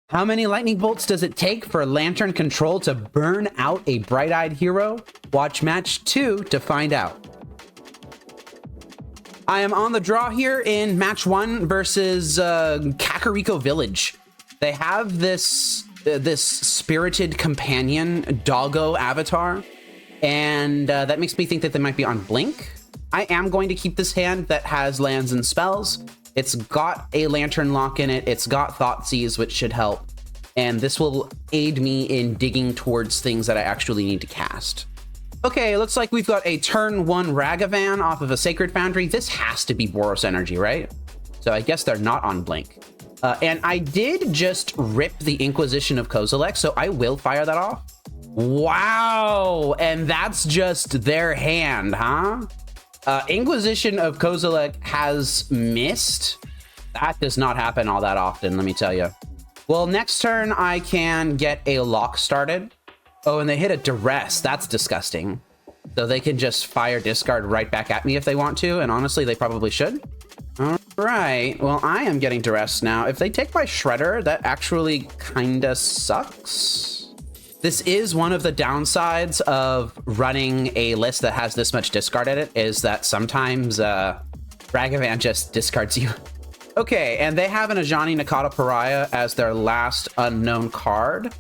How many lightning bolts does it take for Lantern Control to burn out a bright-eyed hero? Watch match 2 to find out. I am on the draw here in match 1 versus Kakariko Village. They have this spirited companion doggo avatar, and that makes me think that they might be on Blink. I am going to keep this hand that has lands and spells. It's got a Lantern Lock in it. It's got Thoughtseize, which should help. And this will aid me in digging towards things that I actually need to cast. Okay, looks like we've got a turn 1 Ragavan off of a Sacred Foundry. This has to be Boros energy, right? So I guess they're not on Blink. And I did just rip the Inquisition of Kozilek, so I will fire that off. Wow, and that's just their hand, huh? Inquisition of Kozilek has missed. That does not happen all that often, let me tell you. Well, next turn I can get a lock started. Oh, and they hit a duress. That's disgusting. So they can just fire discard right back at me if they want to, and honestly, they probably should. All right, well, I am getting duress now. If they take my Shredder, that actually kinda sucks. This is one of the downsides of running a list that has this much discard in it, is that sometimes Ragavan just discards you. Okay, and they have an Ajani Nakata Pariah as their last unknown card.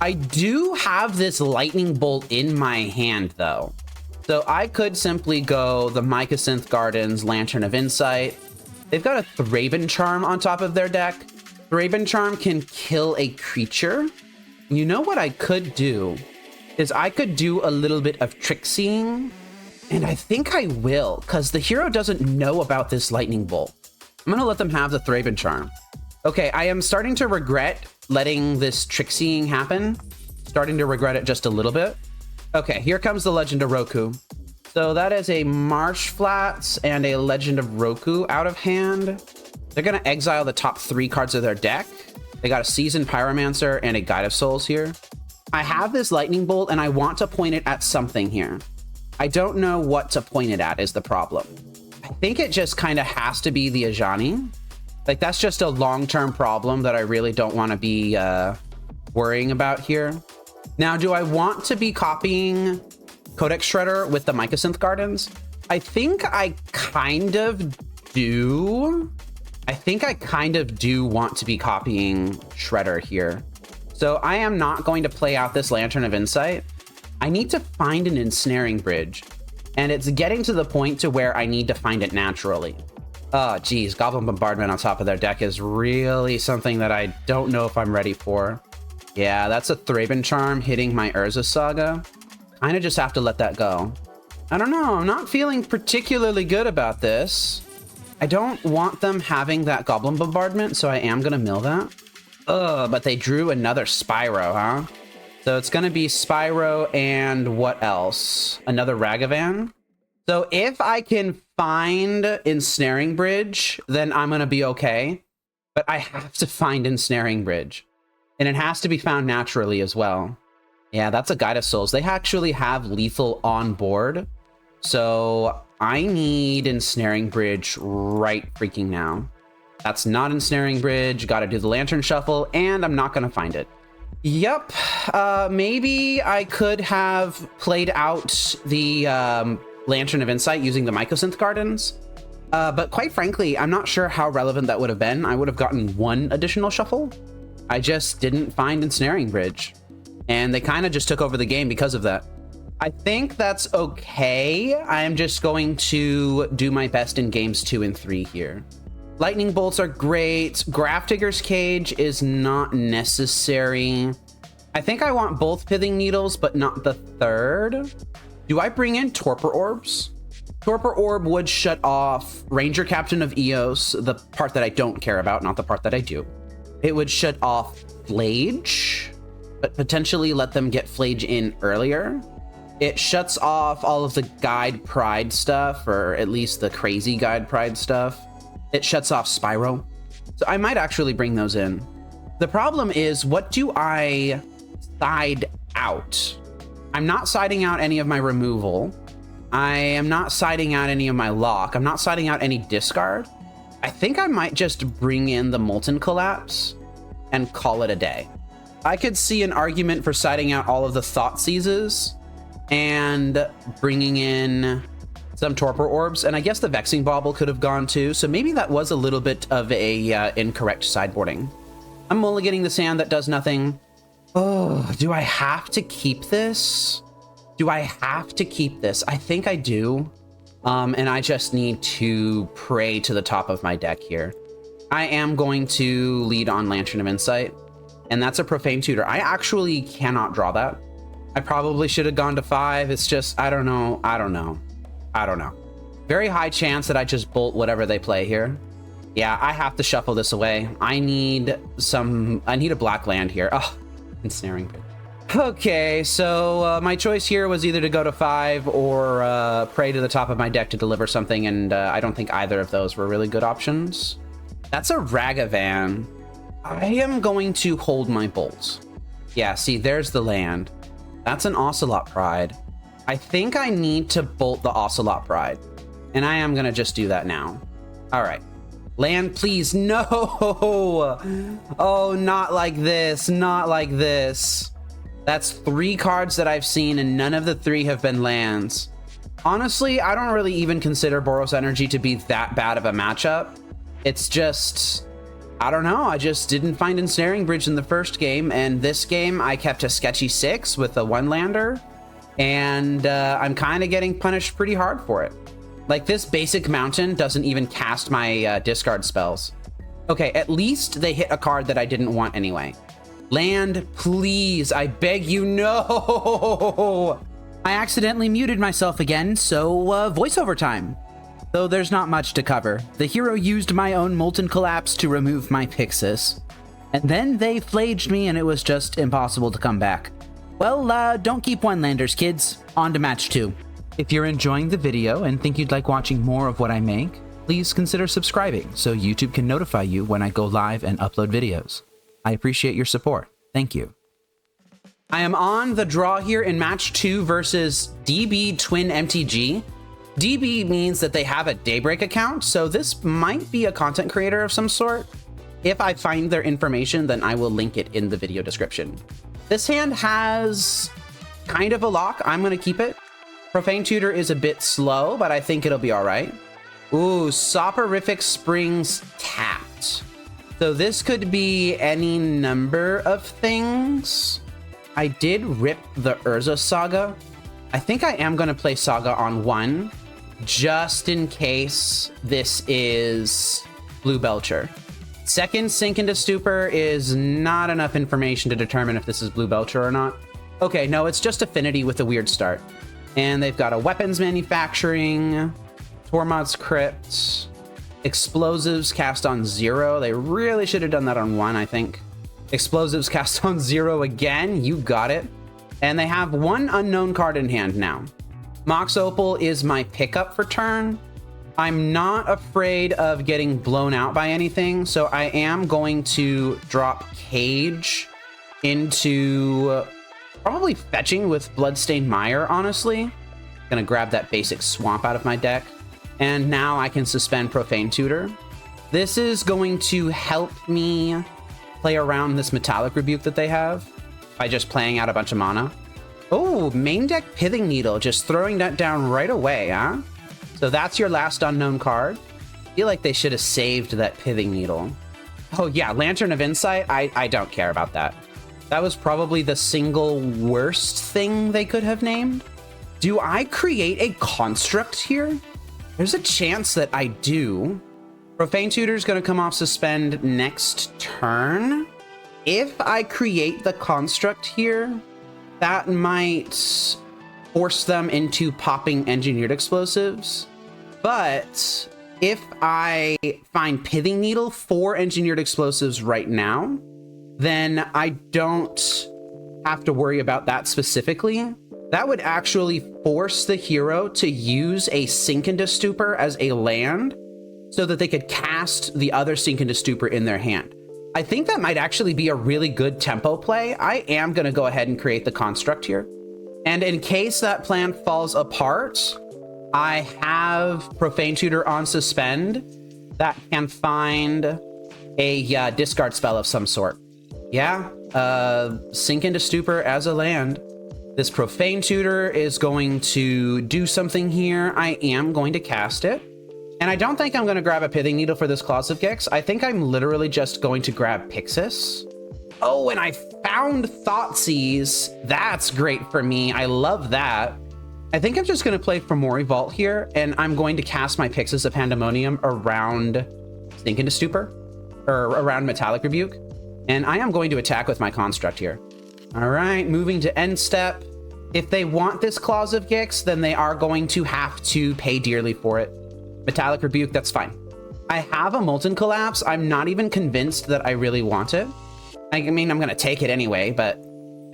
I do have this Lightning Bolt in my hand, though. So I could simply go the Mycosynth Gardens, Lantern of Insight. They've got a Thraben Charm on top of their deck. Thraben Charm can kill a creature. You know what I could do is I could do a little bit of trick seeing, and I think I will, because the hero doesn't know about this Lightning Bolt. I'm gonna let them have the Thraben Charm. Okay, I am starting to regret letting this trick seeing happen. Starting to regret it just a little bit. Okay, here comes the Legend of Roku. So that is a Marsh Flats and a Legend of Roku out of hand. They're gonna exile the top 3 cards of their deck. They got a Seasoned Pyromancer and a Guide of Souls here. I have this Lightning Bolt and I want to point it at something here. I don't know what to point it at is the problem. I think it just kind of has to be the Ajani. Like, that's just a long-term problem that I really don't want to be worrying about here. Now, do I want to be copying Codex Shredder with the Mycosynth Gardens? I think I kind of do. I think I kind of do want to be copying Shredder here. So I am not going to play out this Lantern of Insight. I need to find an Ensnaring Bridge, and it's getting to the point to where I need to find it naturally. Oh, geez, Goblin Bombardment on top of their deck is really something that I don't know if I'm ready for. Yeah, that's a Thraben Charm hitting my Urza Saga. Kind of just have to let that go. I don't know, I'm not feeling particularly good about this. I don't want them having that Goblin Bombardment, so I am gonna mill that. Ugh, but they drew another Spyro, huh? So it's gonna be Spyro and what else? Another Ragavan? So if I can find Ensnaring Bridge, then I'm gonna be okay. But I have to find Ensnaring Bridge. And it has to be found naturally as well. Yeah, that's a Guide of Souls. They actually have lethal on board. So I need Ensnaring Bridge right freaking now. That's not Ensnaring Bridge. Gotta do the Lantern Shuffle, and I'm not gonna find it. Yep, maybe I could have played out the Lantern of Insight using the Mycosynth Gardens. But quite frankly, I'm not sure how relevant that would have been. I would have gotten 1 additional shuffle. I just didn't find Ensnaring Bridge. And they kind of just took over the game because of that. I think that's okay. I am just going to do my best in games 2 and 3 here. Lightning bolts are great. Grafdigger's Cage is not necessary. I think I want both Pithing Needles, but not the 3rd. Do I bring in Torpor Orbs? Torpor Orb would shut off Ranger Captain of Eos, the part that I don't care about, not the part that I do. It would shut off Flage, but potentially let them get Flage in earlier. It shuts off all of the Guide Pride stuff, or at least the crazy Guide Pride stuff. It shuts off Spyro. So I might actually bring those in. The problem is, what do I side out? I'm not siding out any of my removal. I am not siding out any of my lock. I'm not siding out any discard. I think I might just bring in the Molten Collapse. and call it a day. I could see an argument for siding out all of the Thoughtseizes and bringing in some Torpor Orbs, and I guess the Vexing Bauble could have gone too, so maybe that was a little bit of a incorrect sideboarding. I'm mulliganing the sand, that does nothing. Oh, do I have to keep this? Do I have to keep this? I think I do. And I just need to pray to the top of my deck here. I am going to lead on Lantern of Insight, and that's a Profane Tutor. I actually cannot draw that. I probably should have gone to 5. It's just, I don't know. Very high chance that I just bolt whatever they play here. Yeah, I have to shuffle this away. I need a black land here. Oh, Ensnaring Bridge. Okay, so my choice here was either to go to 5 or pray to the top of my deck to deliver something, and I don't think either of those were really good options. That's a Ragavan. I am going to hold my bolts. Yeah, see, there's the land. That's an Ocelot Pride. I think I need to bolt the Ocelot Pride, and I am going to just do that now. All right. Land, please. No! Oh, not like this. Not like this. That's 3 cards that I've seen, and none of the 3 have been lands. Honestly, I don't really even consider Boros Energy to be that bad of a matchup. It's just, I don't know. I just didn't find Ensnaring Bridge in the first game, and this game I kept a sketchy 6 with a 1-lander, and I'm kind of getting punished pretty hard for it. Like, this basic mountain doesn't even cast my discard spells. Okay, at least they hit a card that I didn't want anyway. Land, please, I beg you, no! I accidentally muted myself again, so voiceover time. Though there's not much to cover. The hero used my own Molten Collapse to remove my Pyxis. And then they flaged me and it was just impossible to come back. Well, don't keep one-landers, kids. On to match 2. If you're enjoying the video and think you'd like watching more of what I make, please consider subscribing so YouTube can notify you when I go live and upload videos. I appreciate your support. Thank you. I am on the draw here in match 2 versus DB Twin MTG. DB means that they have a Daybreak account, so this might be a content creator of some sort. If I find their information, then I will link it in the video description. This hand has kind of a lock. I'm going to keep it. Profane Tutor is a bit slow, but I think it'll be all right. Ooh, Soporific Springs tapped. So this could be any number of things. I did rip the Urza Saga. I think I am going to play Saga on 1, just in case this is Blue Belcher. Second Sink into Stupor is not enough information to determine if this is Blue Belcher or not. Okay, no, it's just Affinity with a weird start. And they've got a Weapons Manufacturing, Tormod's Crypt, Explosives cast on 0. They really should have done that on 1, I think. Explosives cast on 0 again. You got it. And they have 1 unknown card in hand now. Mox Opal is my pickup for turn. I'm not afraid of getting blown out by anything, so I am going to drop Cage into probably fetching with Bloodstained Mire, honestly. Gonna grab that basic swamp out of my deck. And now I can suspend Profane Tutor. This is going to help me play around this Metallic Rebuke that they have by just playing out a bunch of mana. Oh, main deck Pithing Needle, just throwing that down right away, huh? So that's your last unknown card. I feel like they should have saved that Pithing Needle. Oh yeah, Lantern of Insight, I don't care about that. That was probably the single worst thing they could have named. Do I create a construct here? There's a chance that I do. Profane Tutor is going to come off suspend next turn. If I create the construct here, that might force them into popping Engineered Explosives. But if I find Pithing Needle for Engineered Explosives right now, then I don't have to worry about that specifically. That would actually force the hero to use a Sink into Stupor as a land so that they could cast the other Sink into Stupor in their hand. I think that might actually be a really good tempo play. I am going to go ahead and create the construct here. And in case that plan falls apart, I have Profane Tutor on suspend that can find a discard spell of some sort. Yeah, Sink into Stupor as a land. This Profane Tutor is going to do something here. I am going to cast it. And I don't think I'm going to grab a Pithing Needle for this Claws of Gix. I think I'm literally just going to grab Pyxis. Oh, and I found Thoughtseize. That's great for me. I love that. I think I'm just going to play Fomori Vault here, and I'm going to cast my Pyxis of Pandemonium around Sink into Stupor, or around Metallic Rebuke. And I am going to attack with my Construct here. All right, moving to end step. If they want this Claws of Gix, then they are going to have to pay dearly for it. Metallic Rebuke, that's fine. I have a Molten Collapse. I'm not even convinced that I really want it. I mean, I'm going to take it anyway, but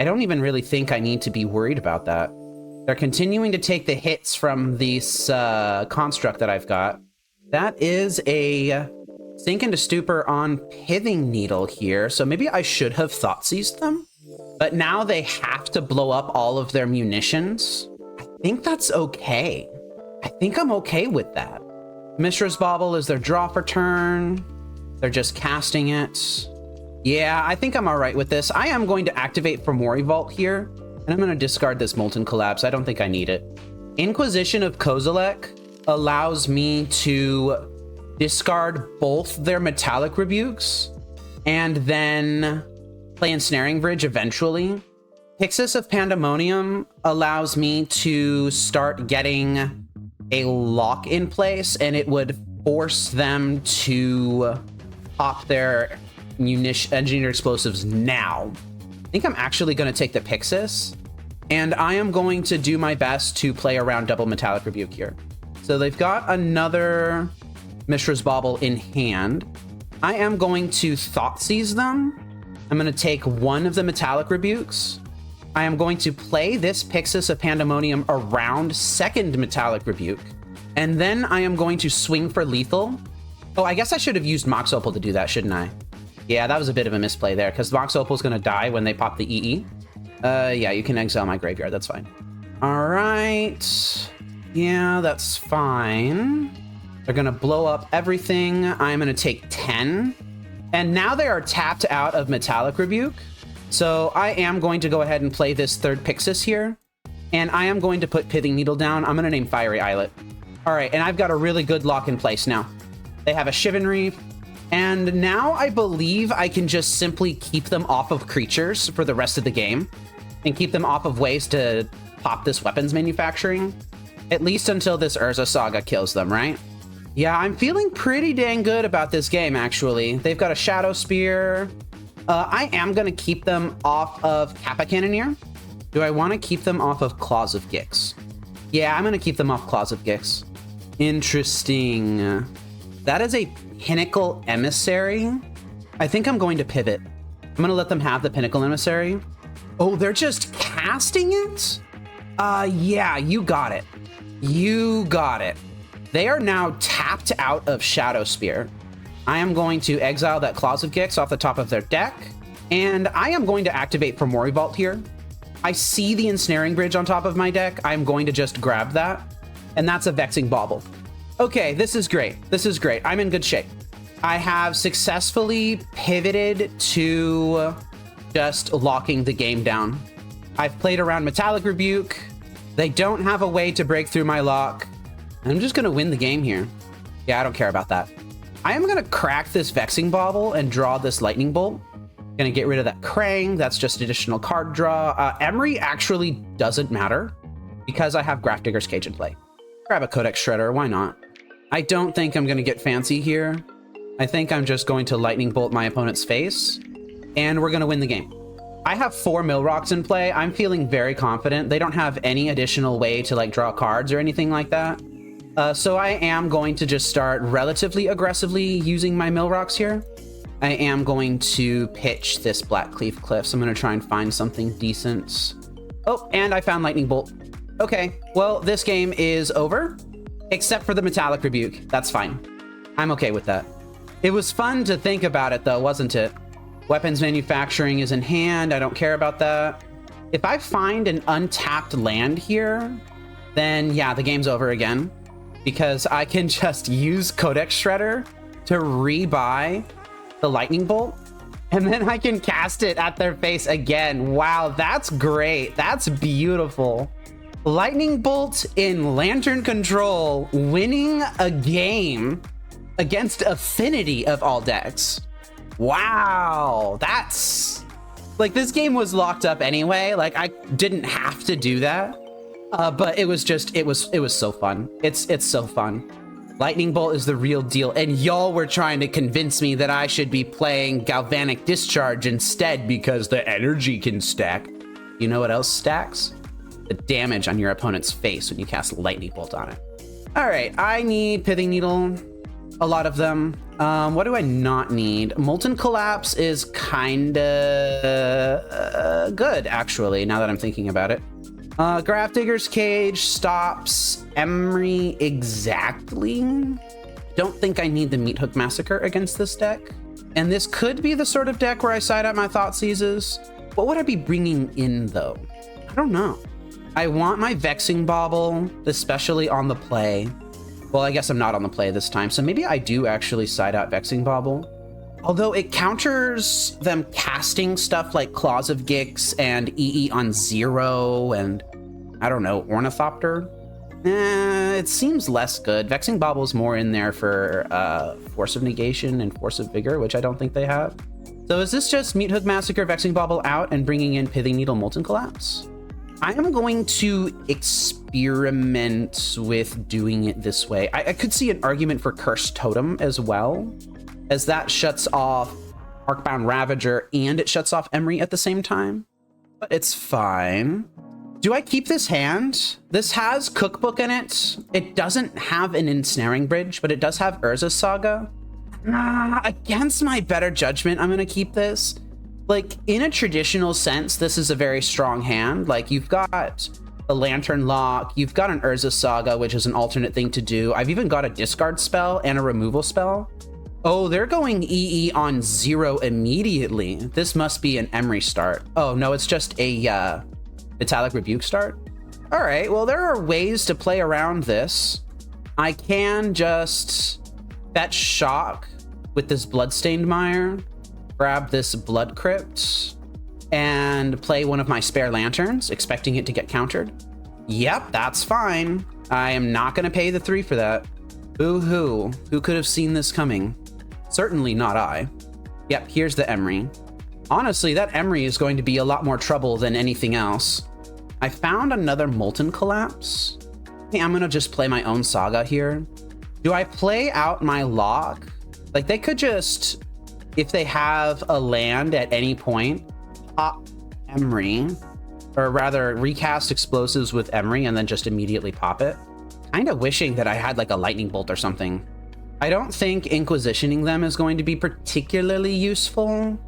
I don't even really think I need to be worried about that. They're continuing to take the hits from this construct that I've got. That is a Sink into Stupor on Pithing Needle here, so maybe I should have Thoughtseized them. But now they have to blow up all of their munitions. I think that's okay. I think I'm okay with that. Mishra's Bauble is their draw for turn. They're just casting it. Yeah, I think I'm all right with this. I am going to activate Fomori Vault here, and I'm going to discard this Molten Collapse. I don't think I need it. Inquisition of Kozilek allows me to discard both their Metallic Rebukes and then play Ensnaring Bridge eventually. Pyxis of Pandemonium allows me to start getting a lock in place, and it would force them to pop their Engineered Explosives now. I think I'm actually going to take the Pyxis, and I am going to do my best to play around double Metallic Rebuke here. So they've got another Mishra's Bauble in hand. I am going to Thoughtseize them. I'm going to take one of the Metallic Rebukes. I am going to play this Pyxis of Pandemonium around second Metallic Rebuke. And then I am going to swing for lethal. Oh, I guess I should have used Mox Opal to do that, shouldn't I? Yeah, that was a bit of a misplay there, because Mox Opal's going to die when they pop the EE. Yeah, you can exile my graveyard. That's fine. All right. Yeah, that's fine. They're going to blow up everything. I'm going to take 10. And now they are tapped out of Metallic Rebuke. So I am going to go ahead and play this third Pyxis here. And I am going to put Pithing Needle down. I'm going to name Fiery Islet. All right, and I've got a really good lock in place now. They have a Chivalry. And now I believe I can just simply keep them off of creatures for the rest of the game. And keep them off of ways to pop this weapons manufacturing. At least until this Urza Saga kills them, right? Yeah, I'm feeling pretty dang good about this game, actually. They've got a Shadow Spear. I am going to keep them off of Kappa Cannoneer. Do I want to keep them off of Claws of Gix? Yeah, I'm going to keep them off Claws of Gix. Interesting. That is a Pinnacle Emissary. I think I'm going to pivot. I'm going to let them have the Pinnacle Emissary. Oh, they're just casting it? Yeah, you got it. You got it. They are now tapped out of Shadow Spear. I am going to exile that Claws of Gix off the top of their deck, and I am going to activate Fomori Vault here. I see the Ensnaring Bridge on top of my deck. I'm going to just grab that, and that's a Vexing Bauble. Okay, this is great. This is great. I'm in good shape. I have successfully pivoted to just locking the game down. I've played around Metallic Rebuke. They don't have a way to break through my lock. I'm just going to win the game here. Yeah, I don't care about that. I am going to crack this Vexing Bauble and draw this Lightning Bolt. Going to get rid of that Krang. That's just additional card draw. Emery actually doesn't matter because I have Grafdigger's Cage in play. Grab a Codex Shredder. Why not? I don't think I'm going to get fancy here. I think I'm just going to Lightning Bolt my opponent's face, and we're going to win the game. I have 4 Mill Rocks in play. I'm feeling very confident. They don't have any additional way to like draw cards or anything like that. So I am going to just start relatively aggressively using my Mill Rocks here. I am going to pitch this Blackcleave Cliffs. I'm going to try and find something decent. Oh, and I found Lightning Bolt. Okay, well, this game is over, except for the Metallic Rebuke. That's fine. I'm okay with that. It was fun to think about it, though, wasn't it? Weapons manufacturing is in hand. I don't care about that. If I find an untapped land here, then yeah, the game's over again. Because I can just use Codex Shredder to rebuy the Lightning Bolt. And then I can cast it at their face again. Wow, that's great. That's beautiful. Lightning Bolt in Lantern Control, winning a game against Affinity of all decks. Wow, that's like, this game was locked up anyway. Like, I didn't have to do that, but it was just, it was so fun. It's so fun. Lightning Bolt is the real deal, and y'all were trying to convince me that I should be playing Galvanic Discharge instead because the energy can stack. You know what else stacks? The damage on your opponent's face when you cast Lightning Bolt on it. All right, I need Pithing Needle, a lot of them. What do I not need? Molten Collapse is kinda good, actually, now that I'm thinking about it. Grafdigger's Cage stops Emery exactly. Don't think I need the Meat Hook Massacre against this deck. And this could be the sort of deck where I side out my Thoughtseizes. What would I be bringing in, though? I don't know. I want my Vexing Bauble, especially on the play. Well, I guess I'm not on the play this time, so maybe I do actually side out Vexing Bauble. Although it counters them casting stuff like Claws of Gix and EE on 0 and, I don't know, Ornithopter. It seems less good. Vexing Bauble's more in there for Force of Negation and Force of Vigor, which I don't think they have. So is this just Meat Hook Massacre, Vexing Bauble out, and bringing in Pithing Needle, Molten Collapse? I am going to experiment with doing it this way. I could see an argument for Cursed Totem as well, as that shuts off Arcbound Ravager and it shuts off Emery at the same time. But it's fine. Do I keep this hand? This has Cookbook in it. It doesn't have an Ensnaring Bridge, but it does have Urza's Saga. Against my better judgment, I'm gonna keep this. Like, in a traditional sense, this is a very strong hand. Like, you've got a Lantern Lock, you've got an Urza's Saga, which is an alternate thing to do. I've even got a discard spell and a removal spell. Oh, they're going EE on 0 immediately. This must be an Emery start. Oh, no, it's just a Metallic Rebuke start. All right, well, there are ways to play around this. I can just fetch Shock with this Bloodstained Mire, grab this Blood Crypt, and play one of my spare lanterns, expecting it to get countered. Yep, that's fine. I am not gonna pay the 3 for that. Boo-hoo, who could have seen this coming? Certainly not I. Yep, here's the Emery. Honestly, that Emery is going to be a lot more trouble than anything else. I found another Molten Collapse. Hey, I'm gonna just play my own Saga here. Do I play out my lock? Like, they could just, if they have a land at any point, pop Emery, or rather recast Explosives with Emery and then just immediately pop it. Kind of wishing that I had like a Lightning Bolt or something. I don't think Inquisitioning them is going to be particularly useful,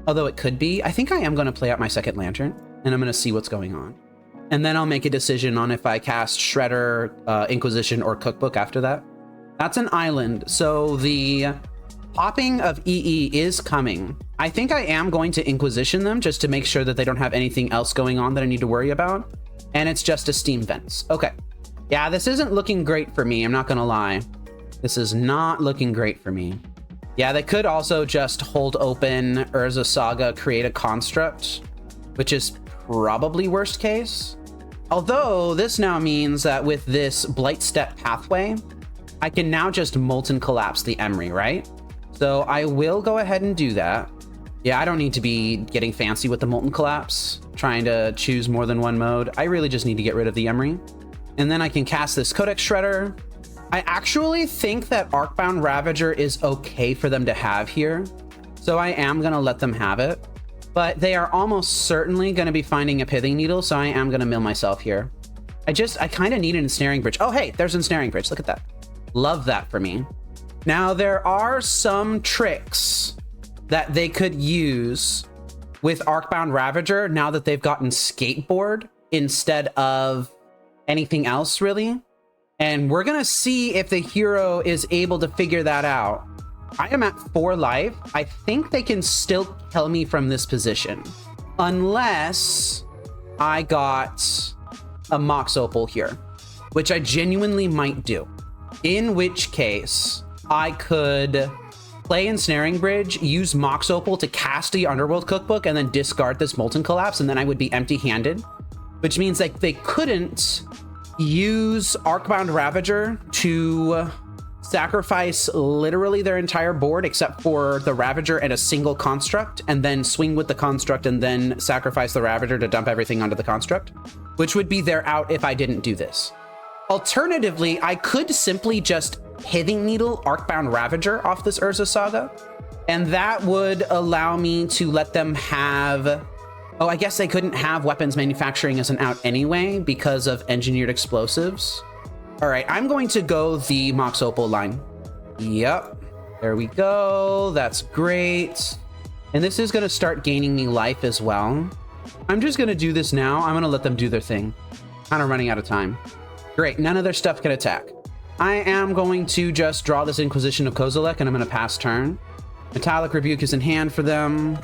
although it could be. I think I am going to play out my second Lantern, and I'm going to see what's going on. And then I'll make a decision on if I cast Shredder, Inquisition, or Cookbook after that. That's an island, so the popping of EE is coming. I think I am going to Inquisition them just to make sure that they don't have anything else going on that I need to worry about. And it's just a Steam Vents. Okay. Yeah, this isn't looking great for me, I'm not going to lie. This is not looking great for me. Yeah, they could also just hold open Urza Saga, create a construct, which is probably worst case. Although this now means that with this Blight Step pathway, I can now just Molten Collapse the Emery, right? So I will go ahead and do that. Yeah, I don't need to be getting fancy with the Molten Collapse, trying to choose more than one mode. I really just need to get rid of the Emery. And then I can cast this Codex Shredder. I actually think that Arcbound Ravager is okay for them to have here, so I am going to let them have it. But they are almost certainly going to be finding a Pithing Needle, so I am going to mill myself here. I kind of need an Ensnaring Bridge. Oh, hey, there's an Ensnaring Bridge. Look at that. Love that for me. Now, there are some tricks that they could use with Arcbound Ravager now that they've gotten Skateboard instead of anything else, really. And we're gonna see if the hero is able to figure that out. I am at 4 life. I think they can still kill me from this position. Unless I got a Mox Opal here, which I genuinely might do. In which case, I could play Ensnaring Bridge, use Mox Opal to cast the Underworld Cookbook, and then discard this Molten Collapse, and then I would be empty-handed, which means like they couldn't use Arcbound Ravager to sacrifice literally their entire board except for the Ravager and a single construct, and then swing with the construct and then sacrifice the Ravager to dump everything onto the construct, which would be their out if I didn't do this. Alternatively, I could simply just Pithing Needle Arcbound Ravager off this Urza Saga, and that would allow me to let them have... Oh, I guess they couldn't have weapons manufacturing as an out anyway because of engineered explosives. All right, I'm going to go the Mox Opal line. Yep, there we go. That's great. And this is gonna start gaining me life as well. I'm just gonna do this now. I'm gonna let them do their thing. Kind of running out of time. Great, none of their stuff can attack. I am going to just draw this Inquisition of Kozilek and I'm gonna pass turn. Metallic Rebuke is in hand for them.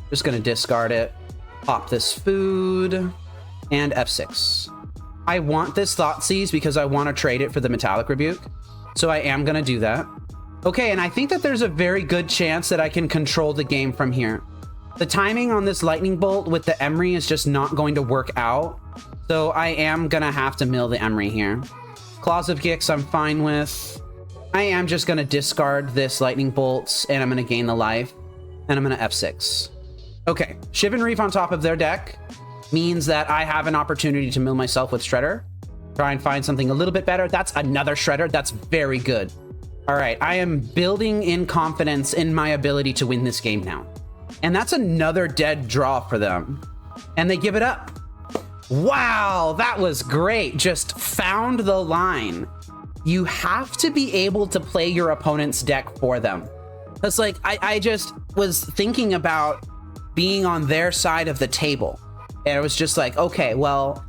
Just gonna discard it. Pop this food and F6. I want this Thoughtseize because I want to trade it for the Metallic Rebuke. So I am going to do that. Okay, and I think that there's a very good chance that I can control the game from here. The timing on this Lightning Bolt with the Emery is just not going to work out. So I am going to have to mill the Emery here. Claws of Gix I'm fine with. I am just going to discard this Lightning Bolts and I'm going to gain the life. And I'm going to F6. Okay, Shiv and Reef on top of their deck means that I have an opportunity to mill myself with Shredder. Try and find something a little bit better. That's another Shredder. That's very good. All right, I am building in confidence in my ability to win this game now. And that's another dead draw for them. And they give it up. Wow, that was great. Just found the line. You have to be able to play your opponent's deck for them. That's like, I just was thinking about being on their side of the table. And it was just like, okay, well,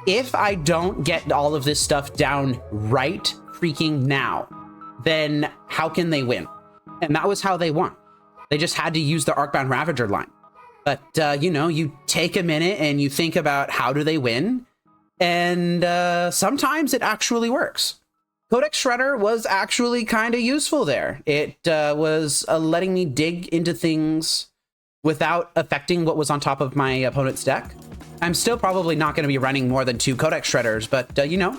if I don't get all of this stuff down right freaking now, then how can they win? And that was how they won. They just had to use the Arcbound Ravager line. But, you know, you take a minute and you think about how do they win? And sometimes it actually works. Codex Shredder was actually kind of useful there. It was letting me dig into things without affecting what was on top of my opponent's deck. I'm still probably not going to be running more than 2 Codex Shredders, but, you know,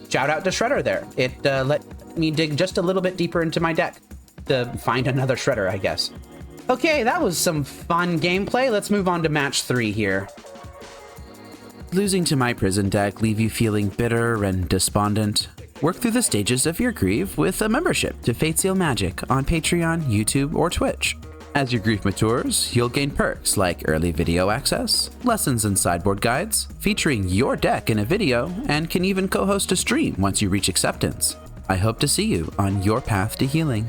shout out to Shredder there. It let me dig just a little bit deeper into my deck to find another Shredder, I guess. Okay, that was some fun gameplay. Let's move on to match 3 here. Losing to my prison deck leave you feeling bitter and despondent? Work through the stages of your grief with a membership to Fateseal Magic on Patreon, YouTube, or Twitch. As your grief matures, you'll gain perks like early video access, lessons and sideboard guides, featuring your deck in a video, and can even co-host a stream once you reach acceptance. I hope to see you on your path to healing.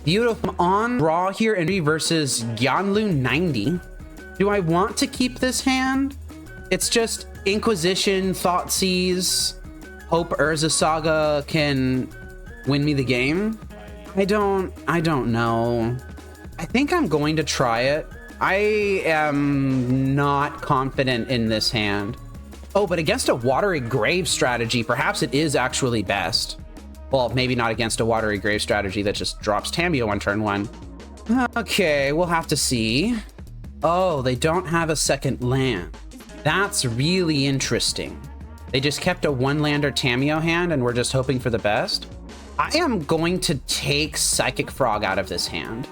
Beautiful. On draw here, Entry versus Yanlu 90. Do I want to keep this hand? It's just Inquisition, Thoughtseize, hope Urza Saga can win me the game. I don't know. I think I'm going to try it. I am not confident in this hand. Oh, but against a Watery Grave strategy, perhaps it is actually best. Well, maybe not against a Watery Grave strategy that just drops Tamiyo on turn 1. Okay, we'll have to see. Oh, they don't have a second land. That's really interesting. They just kept a 1-lander Tamiyo hand and we're just hoping for the best. I am going to take Psychic Frog out of this hand.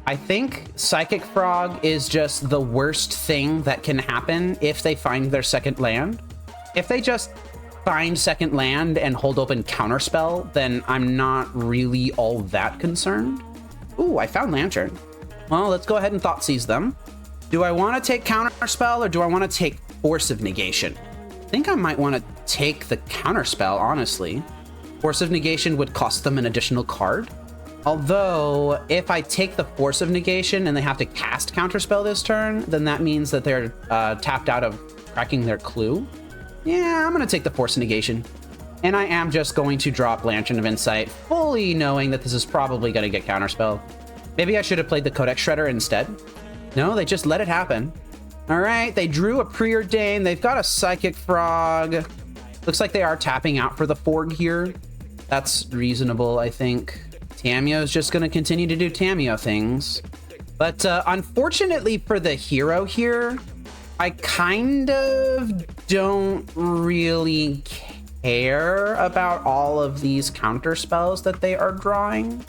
I think Psychic Frog is just the worst thing that can happen if they find their second land. If they just find second land and hold open Counterspell, then I'm not really all that concerned. Ooh, I found Lantern. Well, let's go ahead and Thoughtseize them. Do I want to take Counterspell or do I want to take Force of Negation? I think I might want to take the Counterspell, honestly. Force of Negation would cost them an additional card. Although, if I take the Force of Negation and they have to cast Counterspell this turn, then that means that they're tapped out of cracking their clue. Yeah, I'm going to take the Force of Negation. And I am just going to drop Lantern of Insight, fully knowing that this is probably going to get Counterspell. Maybe I should have played the Codex Shredder instead. No, they just let it happen. All right, they drew a Preordain. They've got a Psychic Frog. Looks like they are tapping out for the Forg here. That's reasonable, I think. Tamiyo is just going to continue to do Tamiyo things. But unfortunately for the hero here, I kind of don't really care about all of these counter spells that they are drawing.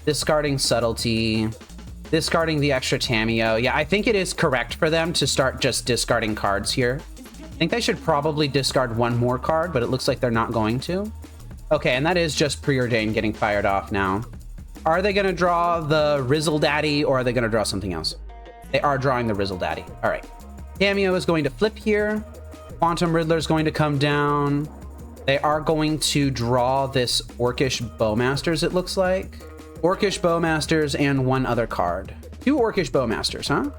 Discarding Subtlety, discarding the extra Tamiyo. Yeah, I think it is correct for them to start just discarding cards here. I think they should probably discard one more card, but it looks like they're not going to. Okay, and that is just Preordained getting fired off now. Are they going to draw the Rizzle Daddy, or are they going to draw something else? They are drawing the Rizzle Daddy. All right. Tamiyo is going to flip here. Quantum Riddler is going to come down. They are going to draw this Orcish Bowmasters, it looks like. Orcish Bowmasters and one other card. 2 Orcish Bowmasters, huh?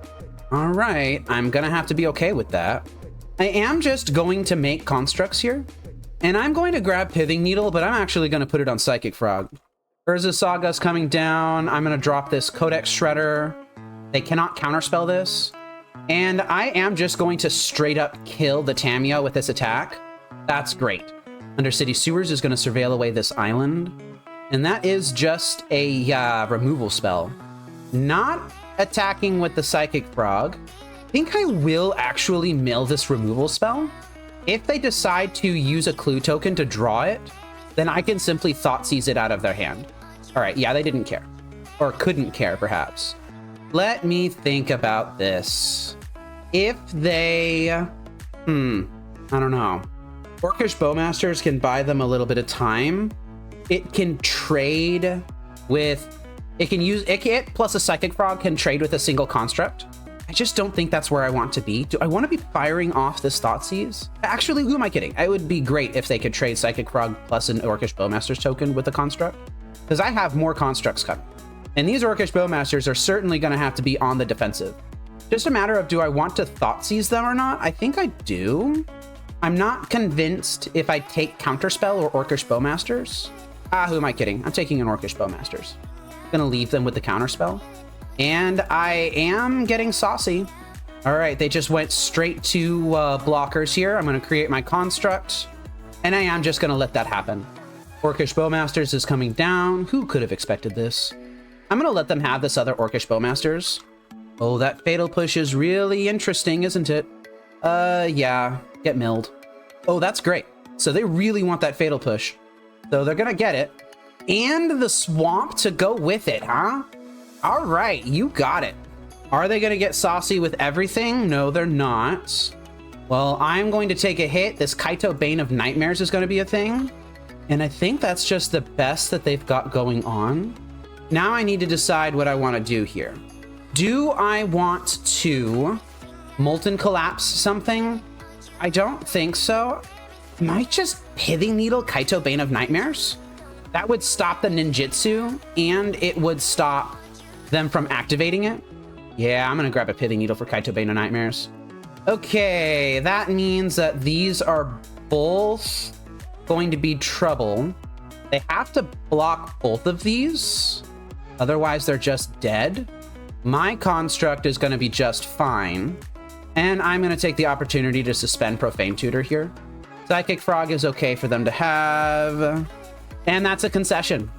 All right, I'm going to have to be okay with that. I am just going to make constructs here. And I'm going to grab Pithing Needle, but I'm actually going to put it on Psychic Frog. Urza Saga's coming down. I'm going to drop this Codex Shredder. They cannot counterspell this. And I am just going to straight up kill the Tamiyo with this attack. That's great. Undercity Sewers is going to surveil away this island. And that is just a removal spell. Not attacking with the Psychic Frog. I think I will actually mill this removal spell. If they decide to use a clue token to draw it, then I can simply Thoughtseize it out of their hand. All right, yeah, they didn't care. Or couldn't care, perhaps. Let me think about this. If they... I don't know. Orcish Bowmasters can buy them a little bit of time. It can trade with... It plus a Psychic Frog can trade with a single construct. I just don't think that's where I want to be. Do I want to be firing off this Thoughtseize? Actually, who am I kidding? It would be great if they could trade Psychic Frog plus an Orcish Bowmasters token with a construct, because I have more constructs coming. And these Orcish Bowmasters are certainly going to have to be on the defensive. Just a matter of, do I want to Thoughtseize them or not? I think I do. I'm not convinced if I take Counterspell or Orcish Bowmasters. Who am I kidding? I'm taking an Orcish Bowmasters. I'm going to leave them with the Counterspell. And I am getting saucy. All right, they just went straight to blockers here. I'm going to create my construct, and I am just going to let that happen. Orcish Bowmasters is coming down. Who could have expected this? I'm going to let them have this other Orcish Bowmasters. Oh, that Fatal Push is really interesting, isn't it? Yeah, get milled. Oh, that's great. So they really want that Fatal Push. So they're going to get it. And the Swamp to go with it, huh? All right, you got it. Are they going to get saucy with everything? No, they're not. Well, I'm going to take a hit. This Kaito Bane of Nightmares is going to be a thing. And I think that's just the best that they've got going on. Now I need to decide what I want to do here. Do I want to Molten Collapse something? I don't think so. Might just Pithing Needle Kaito Bane of Nightmares? That would stop the ninjutsu, and it would stop them from activating it. Yeah, I'm gonna grab a Pithing Needle for Kaito Bane of Nightmares. Okay, that means that these are both going to be trouble. They have to block both of these, otherwise they're just dead. My construct is gonna be just fine, and I'm gonna take the opportunity to suspend Profane Tutor here. Psychic Frog is okay for them to have, and that's a concession.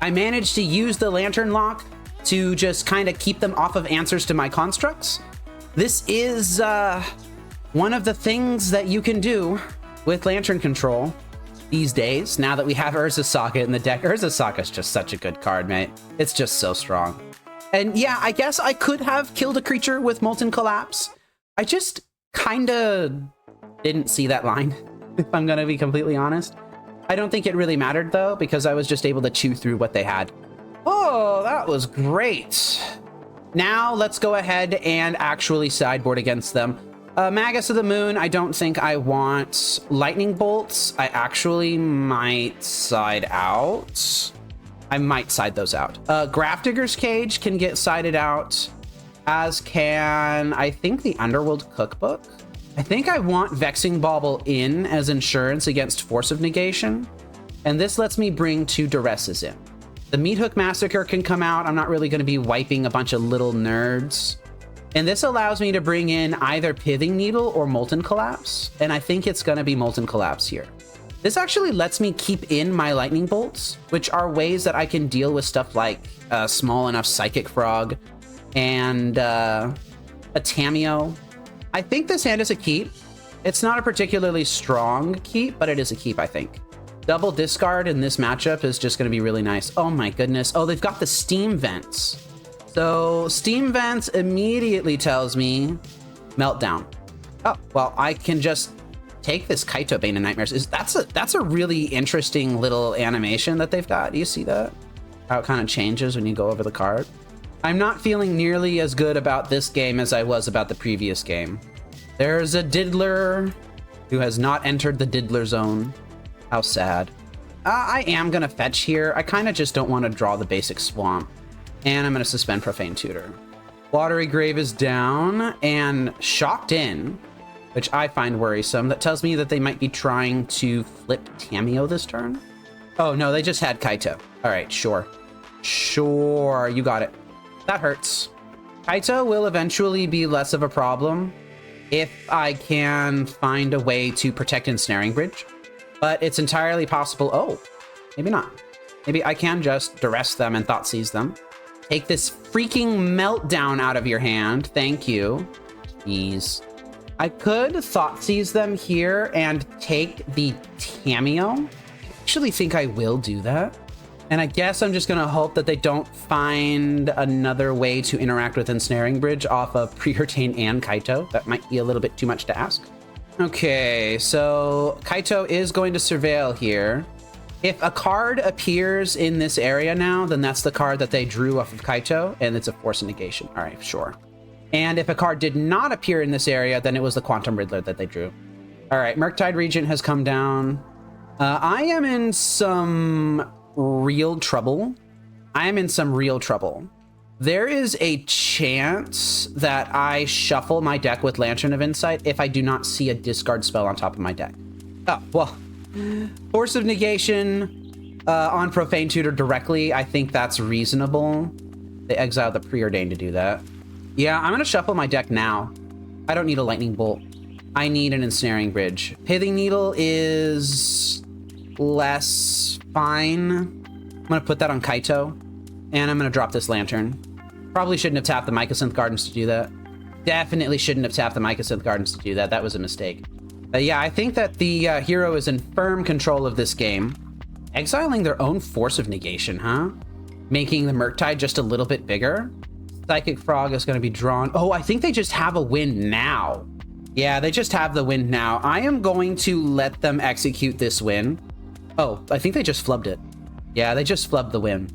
I managed to use the Lantern Lock to just kind of keep them off of answers to my constructs. This is one of the things that you can do with Lantern Control these days, now that we have Urza Saga in the deck. Urza Saga is just such a good card, mate. It's just so strong. And yeah, I guess I could have killed a creature with Molten Collapse. I just kind of didn't see that line, if I'm going to be completely honest. I don't think it really mattered, though, because I was just able to chew through what they had. Oh, that was great. Now let's go ahead and actually sideboard against them. Magus of the Moon, I don't think I want. Lightning Bolts, I actually might side out. I might side those out. Grafdigger's Cage can get sided out, as can, I think, the Underworld Cookbook. I think I want Vexing Bauble in as insurance against Force of Negation, and this lets me bring 2 Duresses in. The Meat Hook Massacre can come out. I'm not really going to be wiping a bunch of little nerds. And this allows me to bring in either Pithing Needle or Molten Collapse. And I think it's going to be Molten Collapse here. This actually lets me keep in my lightning bolts, which are ways that I can deal with stuff like a small enough psychic frog and a Tamiyo. I think this hand is a keep. It's not a particularly strong keep, but it is a keep, I think. Double discard in this matchup is just going to be really nice. Oh my goodness. Oh, they've got the steam vents. So steam vents immediately tells me meltdown. Oh, well, I can just take this Kaito Bane of Nightmares. That's a really interesting little animation that they've got. Do you see that? How it kind of changes when you go over the card. I'm not feeling nearly as good about this game as I was about the previous game. There's a Diddler who has not entered the Diddler zone. How sad. I am gonna fetch here. I kind of just don't want to draw the basic swamp. And I'm gonna suspend Profane Tutor. Watery Grave is down and Shocked In, which I find worrisome. That tells me that they might be trying to flip Tamiyo this turn. Oh no, they just had Kaito. All right, sure. Sure, you got it. That hurts. Kaito will eventually be less of a problem if I can find a way to protect Ensnaring Bridge. But it's entirely possible. Oh, maybe not. Maybe I can just duress them and thought seize them. Take this freaking meltdown out of your hand. Thank you. Jeez. I could thought seize them here and take the Tamiyo. I actually think I will do that. And I guess I'm just gonna hope that they don't find another way to interact with Ensnaring Bridge off of Preordain and Kaito. That might be a little bit too much to ask. Okay, so Kaito is going to surveil here. If a card appears in this area now, then that's the card that they drew off of Kaito, and it's a Force of Negation. All right, sure. And if a card did not appear in this area, then it was the Quantum Riddler that they drew. All right, Murktide Regent has come down. I am in some real trouble. There is a chance that I shuffle my deck with Lantern of Insight if I do not see a discard spell on top of my deck. Oh, well, Force of Negation on Profane Tutor directly, I think that's reasonable. They exile the Preordain to do that. Yeah, I'm gonna shuffle my deck now. I don't need a Lightning Bolt. I need an Ensnaring Bridge. Pithing Needle is less fine. I'm gonna put that on Kaito. And I'm going to drop this Lantern. Probably shouldn't have tapped the Mycosynth Gardens to do that. Definitely shouldn't have tapped the Mycosynth Gardens to do that. That was a mistake. But yeah, I think that the hero is in firm control of this game. Exiling their own Force of Negation, huh? Making the Murktide just a little bit bigger. Psychic Frog is going to be drawn. Oh, I think they just have a win now. Yeah, they just have the win now. I am going to let them execute this win. Oh, I think they just flubbed it. Yeah, they just flubbed the win.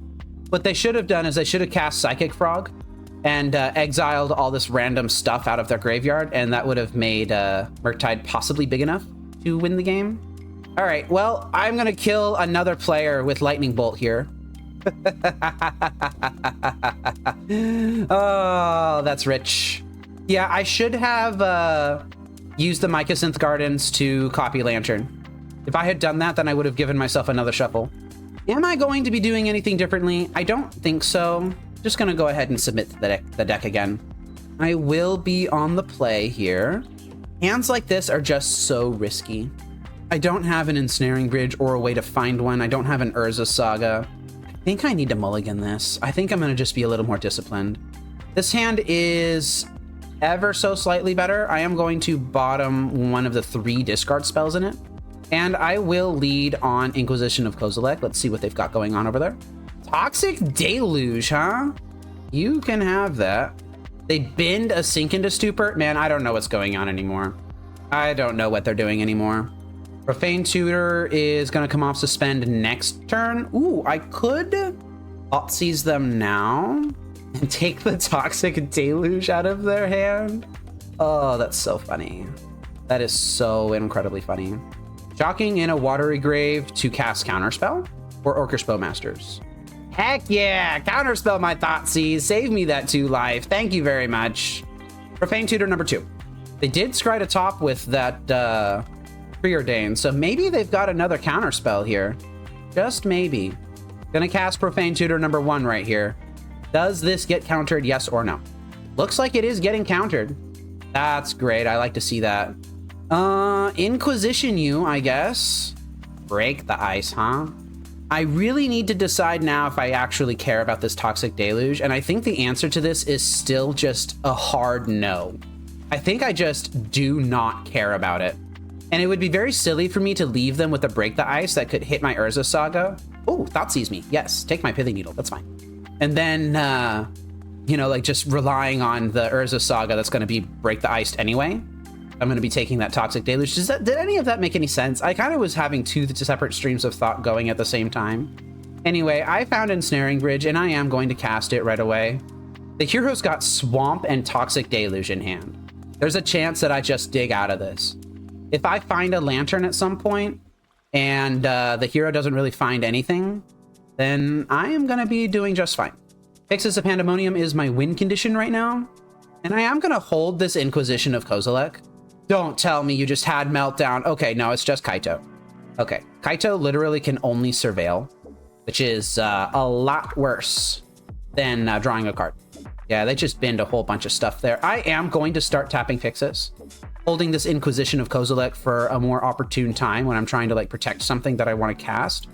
What they should have done is they should have cast Psychic Frog and exiled all this random stuff out of their graveyard, and that would have made Murktide possibly big enough to win the game. All right, well, I'm going to kill another player with Lightning Bolt here. Oh, that's rich. Yeah, I should have used the Mycosynth Gardens to copy Lantern. If I had done that, then I would have given myself another shuffle. Am I going to be doing anything differently? I don't think so. Just gonna go ahead and submit the deck again. I will be on the play here. Hands like this are just so risky. I don't have an Ensnaring Bridge or a way to find one. I don't have an Urza Saga. I think I need to mulligan this. I think I'm gonna just be a little more disciplined. This hand is ever so slightly better. I am going to bottom one of the 3 discard spells in it. And I will lead on Inquisition of Kozilek. Let's see what they've got going on over there. Toxic Deluge, huh? You can have that. They bend a Sink into Stupor. Man, I don't know what's going on anymore. I don't know what they're doing anymore. Profane Tutor is going to come off suspend next turn. Ooh, I could seize them now and take the Toxic Deluge out of their hand. Oh, that's so funny. That is so incredibly funny. Shocking in a Watery Grave to cast Counterspell or Orcish Bowmasters. Heck yeah! Counterspell my Thoughtseize. Save me that 2 life. Thank you very much. Profane Tutor number 2. They did scry to top with that Preordain, so maybe they've got another Counterspell here. Just maybe. Gonna cast Profane Tutor number 1 right here. Does this get countered, yes or no? Looks like it is getting countered. That's great. I like to see that. Inquisition you, I guess. Break the ice, huh? I really need to decide now if I actually care about this Toxic Deluge, and I think the answer to this is still just a hard no. I think I just do not care about it. And it would be very silly for me to leave them with a Break the Ice that could hit my Urza Saga. Oh, Thoughtseize me. Yes, take my Pithing Needle. That's fine. And then, you know, like just relying on the Urza Saga that's going to be Break the Ice anyway. I'm going to be taking that Toxic Deluge. Did any of that make any sense? I kind of was having two separate streams of thought going at the same time. Anyway, I found Ensnaring Bridge, and I am going to cast it right away. The hero's got Swamp and Toxic Deluge in hand. There's a chance that I just dig out of this. If I find a Lantern at some point, and the hero doesn't really find anything, then I am going to be doing just fine. Pyxis of Pandemonium is my win condition right now, and I am going to hold this Inquisition of Kozilek. Don't tell me you just had Meltdown. Okay, no, it's just Kaito. Okay, Kaito literally can only Surveil, which is a lot worse than drawing a card. Yeah, they just binned a whole bunch of stuff there. I am going to start tapping Pyxis, holding this Inquisition of Kozilek for a more opportune time when I'm trying to like protect something that I want to cast.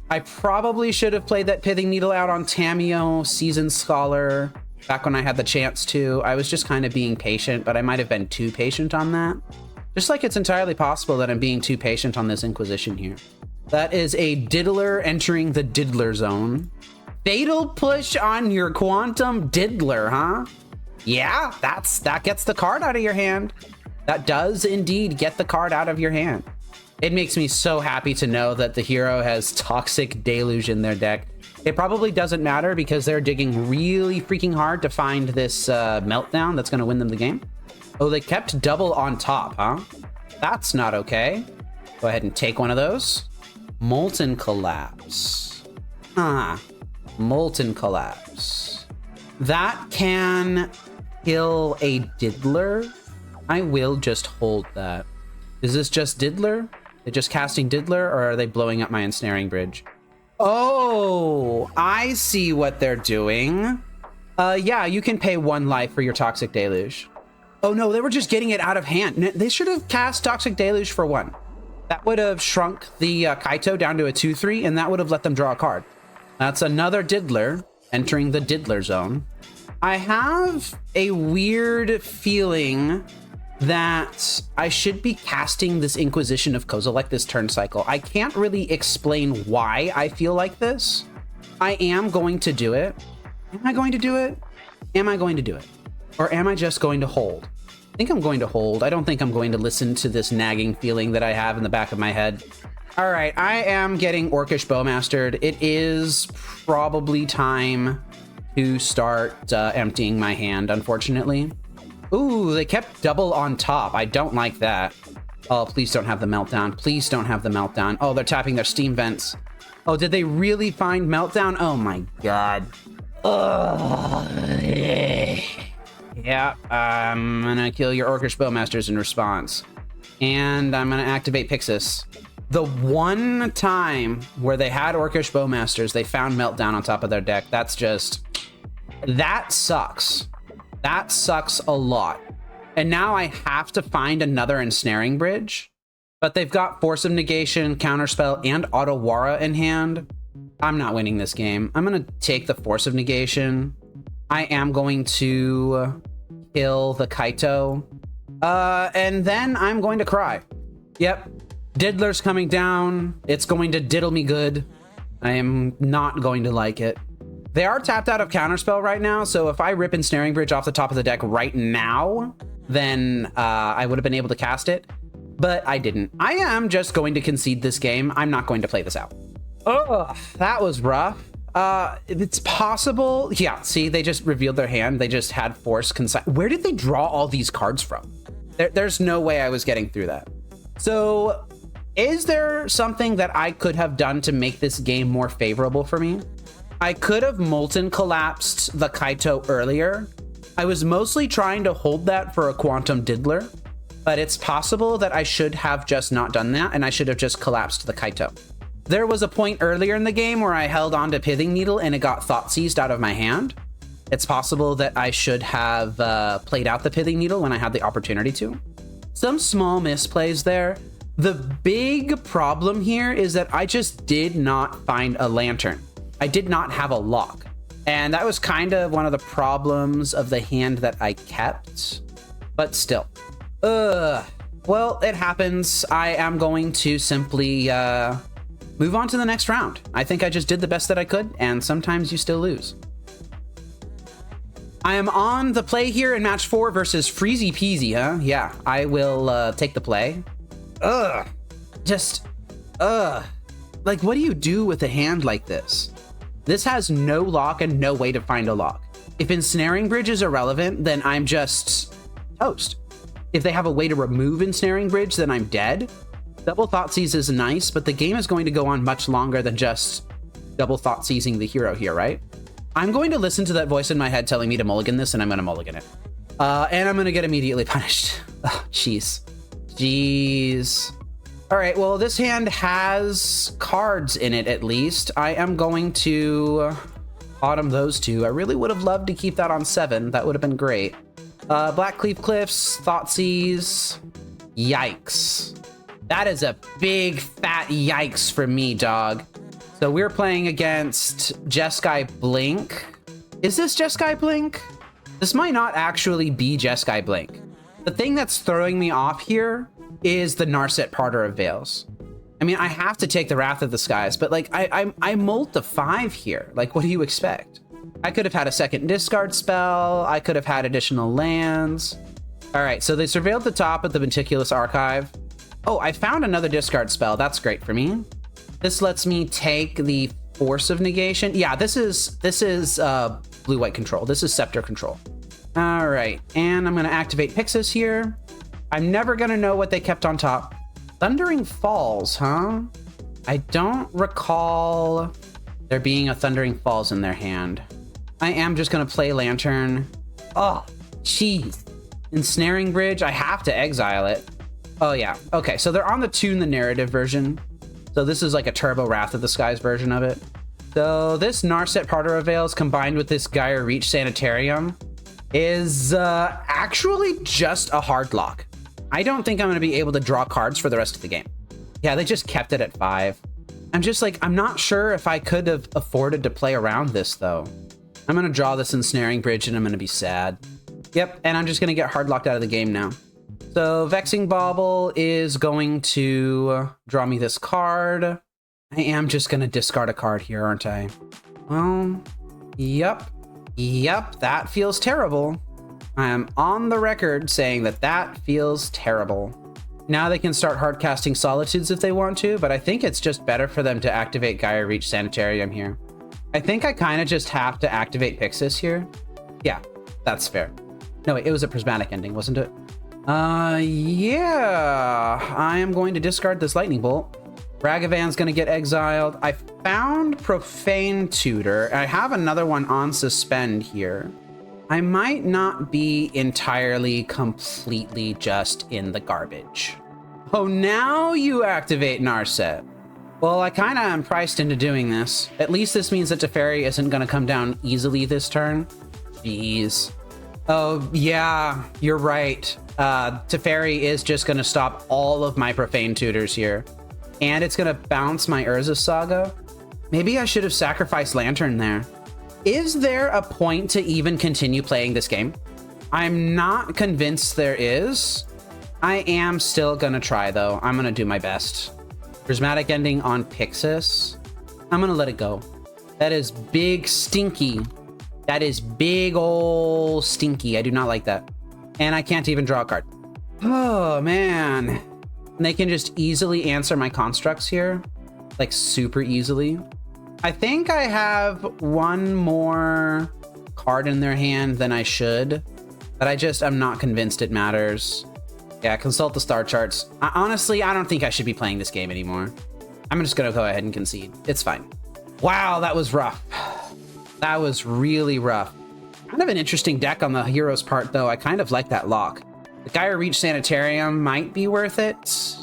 I probably should have played that Pithing Needle out on Tamiyo, Seasoned Scholar, back when I had the chance to. I was just kind of being patient, but I might have been too patient on that. Just like it's entirely possible that I'm being too patient on this Inquisition here. That is a Diddler entering the Diddler zone. Fatal push on your Quantum Diddler, huh? Yeah, that gets the card out of your hand. That does indeed get the card out of your hand. It makes me so happy to know that the hero has Toxic Deluge in their deck. It probably doesn't matter because they're digging really freaking hard to find this Meltdown that's going to win them the game. Oh, they kept double on top, huh? That's not okay. Go ahead and take one of those. Molten Collapse. Molten Collapse. That can kill a Diddler. I will just hold that. Is this just Diddler? They're just casting Diddler, or are they blowing up my Ensnaring Bridge? Oh, I see what they're doing. Yeah, you can pay 1 life for your Toxic Deluge. Oh no, they were just getting it out of hand. They should have cast Toxic Deluge for 1. That would have shrunk the Kaito down to a 2/3, and that would have let them draw a card. That's another Diddler entering the Diddler zone. I have a weird feeling that I should be casting this Inquisition of Kozilek this turn cycle. I can't really explain why I feel like this. I am going to do it. Am I going to do it? Am I going to do it? Or am I just going to hold? I think I'm going to hold. I don't think I'm going to listen to this nagging feeling that I have in the back of my head. All right, I am getting Orcish Bowmastered. It is probably time to start emptying my hand, unfortunately. Ooh, they kept double on top. I don't like that. Oh, please don't have the Meltdown. Please don't have the Meltdown. Oh, they're tapping their Steam Vents. Oh, did they really find Meltdown? Oh my god. Yeah, I'm gonna kill your Orcish Bowmasters in response. And I'm gonna activate Pyxis. The one time where they had Orcish Bowmasters, they found Meltdown on top of their deck. That's just... that sucks. That sucks a lot. And now I have to find another Ensnaring Bridge. But they've got Force of Negation, Counterspell, and Otawara in hand. I'm not winning this game. I'm going to take the Force of Negation. I am going to kill the Kaito. And then I'm going to cry. Yep. Diddler's coming down. It's going to diddle me good. I am not going to like it. They are tapped out of Counterspell right now, so if I rip Ensnaring Bridge off the top of the deck right now, then I would have been able to cast it, but I didn't. I am just going to concede this game. I'm not going to play this out. Oh, that was rough. It's possible. Yeah, see, they just revealed their hand. They just had Force Concise. Where did they draw all these cards from? There's no way I was getting through that. So is there something that I could have done to make this game more favorable for me? I could have Molten Collapsed the Kaito earlier. I was mostly trying to hold that for a Quantum Diddler, but it's possible that I should have just not done that, and I should have just collapsed the Kaito. There was a point earlier in the game where I held on to Pithing Needle and it got Thoughtseized out of my hand. It's possible that I should have played out the Pithing Needle when I had the opportunity to. Some small misplays there, The big problem here is that I just did not find a lantern. I did not have a lock. And that was kind of one of the problems of the hand that I kept. But still. Well, it happens. I am going to simply move on to the next round. I think I just did the best that I could, and sometimes you still lose. I am on the play here in match 4 versus FreezyPeesy, huh? Yeah, I will take the play. Like, what do you do with a hand like this? This has no lock and no way to find a lock. If Ensnaring Bridge is irrelevant, then I'm just toast. If they have a way to remove Ensnaring Bridge, then I'm dead. Double Thoughtseize is nice, but the game is going to go on much longer than just double Thoughtseizing the hero here, right? I'm going to listen to that voice in my head telling me to mulligan this, and I'm going to mulligan it. And I'm going to get immediately punished. Oh, jeez. Jeez. All right, well, this hand has cards in it, at least. I am going to bottom those two. I really would have loved to keep that on 7. That would have been great. Blackcleave Cliffs, Thoughtseize. Yikes. That is a big fat yikes for me, dog. So we're playing against Jeskai Blink. Is this Jeskai Blink? This might not actually be Jeskai Blink. The thing that's throwing me off here is the Narset Parter of Veils. I mean, I have to take the Wrath of the Skies, but like I mulled to 5 here. Like, what do you expect? I could have had a second discard spell. I could have had additional lands. All right, so they surveilled the top of the Meticulous Archive. Oh, I found another discard spell. That's great for me. This lets me take the Force of Negation. Yeah, this is blue-white control. This is Scepter control. All right, and I'm gonna activate Pyxis here. I'm never gonna know what they kept on top. Thundering Falls, huh? I don't recall there being a Thundering Falls in their hand. I am just gonna play Lantern. Oh, jeez. Ensnaring Bridge, I have to exile it. Oh yeah, okay, so they're on the Tune the Narrative version. So this is like a Turbo Wrath of the Skies version of it. So this Narset Parter of Veils combined with this Gaia Reach Sanitarium is actually just a hard lock. I don't think I'm gonna be able to draw cards for the rest of the game. Yeah, they just kept it at 5. I'm just like, I'm not sure if I could have afforded to play around this though. I'm gonna draw this Ensnaring Bridge and I'm gonna be sad. Yep, and I'm just gonna get hard locked out of the game now. So Vexing Bauble is going to draw me this card. I am just gonna discard a card here, aren't I? Well, yep, that feels terrible. I am on the record saying that that feels terrible. Now they can start hard casting Solitudes if they want to, but I think it's just better for them to activate Gaia Reach Sanitarium here. I think I kind of just have to activate Pyxis here. Yeah, that's fair. No, wait, it was a prismatic ending, wasn't it? Yeah, I am going to discard this Lightning Bolt. Ragavan's gonna get exiled. I found Profane Tutor. I have another one on suspend here. I might not be entirely, completely just in the garbage. Oh, now you activate Narset. Well, I kind of am priced into doing this. At least this means that Teferi isn't going to come down easily this turn. Jeez. Oh, yeah, you're right. Teferi is just going to stop all of my Profane Tutors here. And it's going to bounce my Urza Saga. Maybe I should have sacrificed Lantern there. Is there a point to even continue playing this game? I'm not convinced there is. I am still gonna try though. I'm gonna do my best. Prismatic ending on Pyxis. I'm gonna let it go. That is big stinky. That is big ol' stinky. I do not like that. And I can't even draw a card. Oh man. And they can just easily answer my constructs here. Like super easily. I think I have one more card in their hand than I should, but I'm not convinced it matters. Yeah, consult the star charts. Honestly, I don't think I should be playing this game anymore. I'm just gonna go ahead and concede. It's fine. Wow, that was rough. That was really rough. Kind of an interesting deck on the hero's part though. I kind of like that lock. The Gaia Reach Sanitarium might be worth it,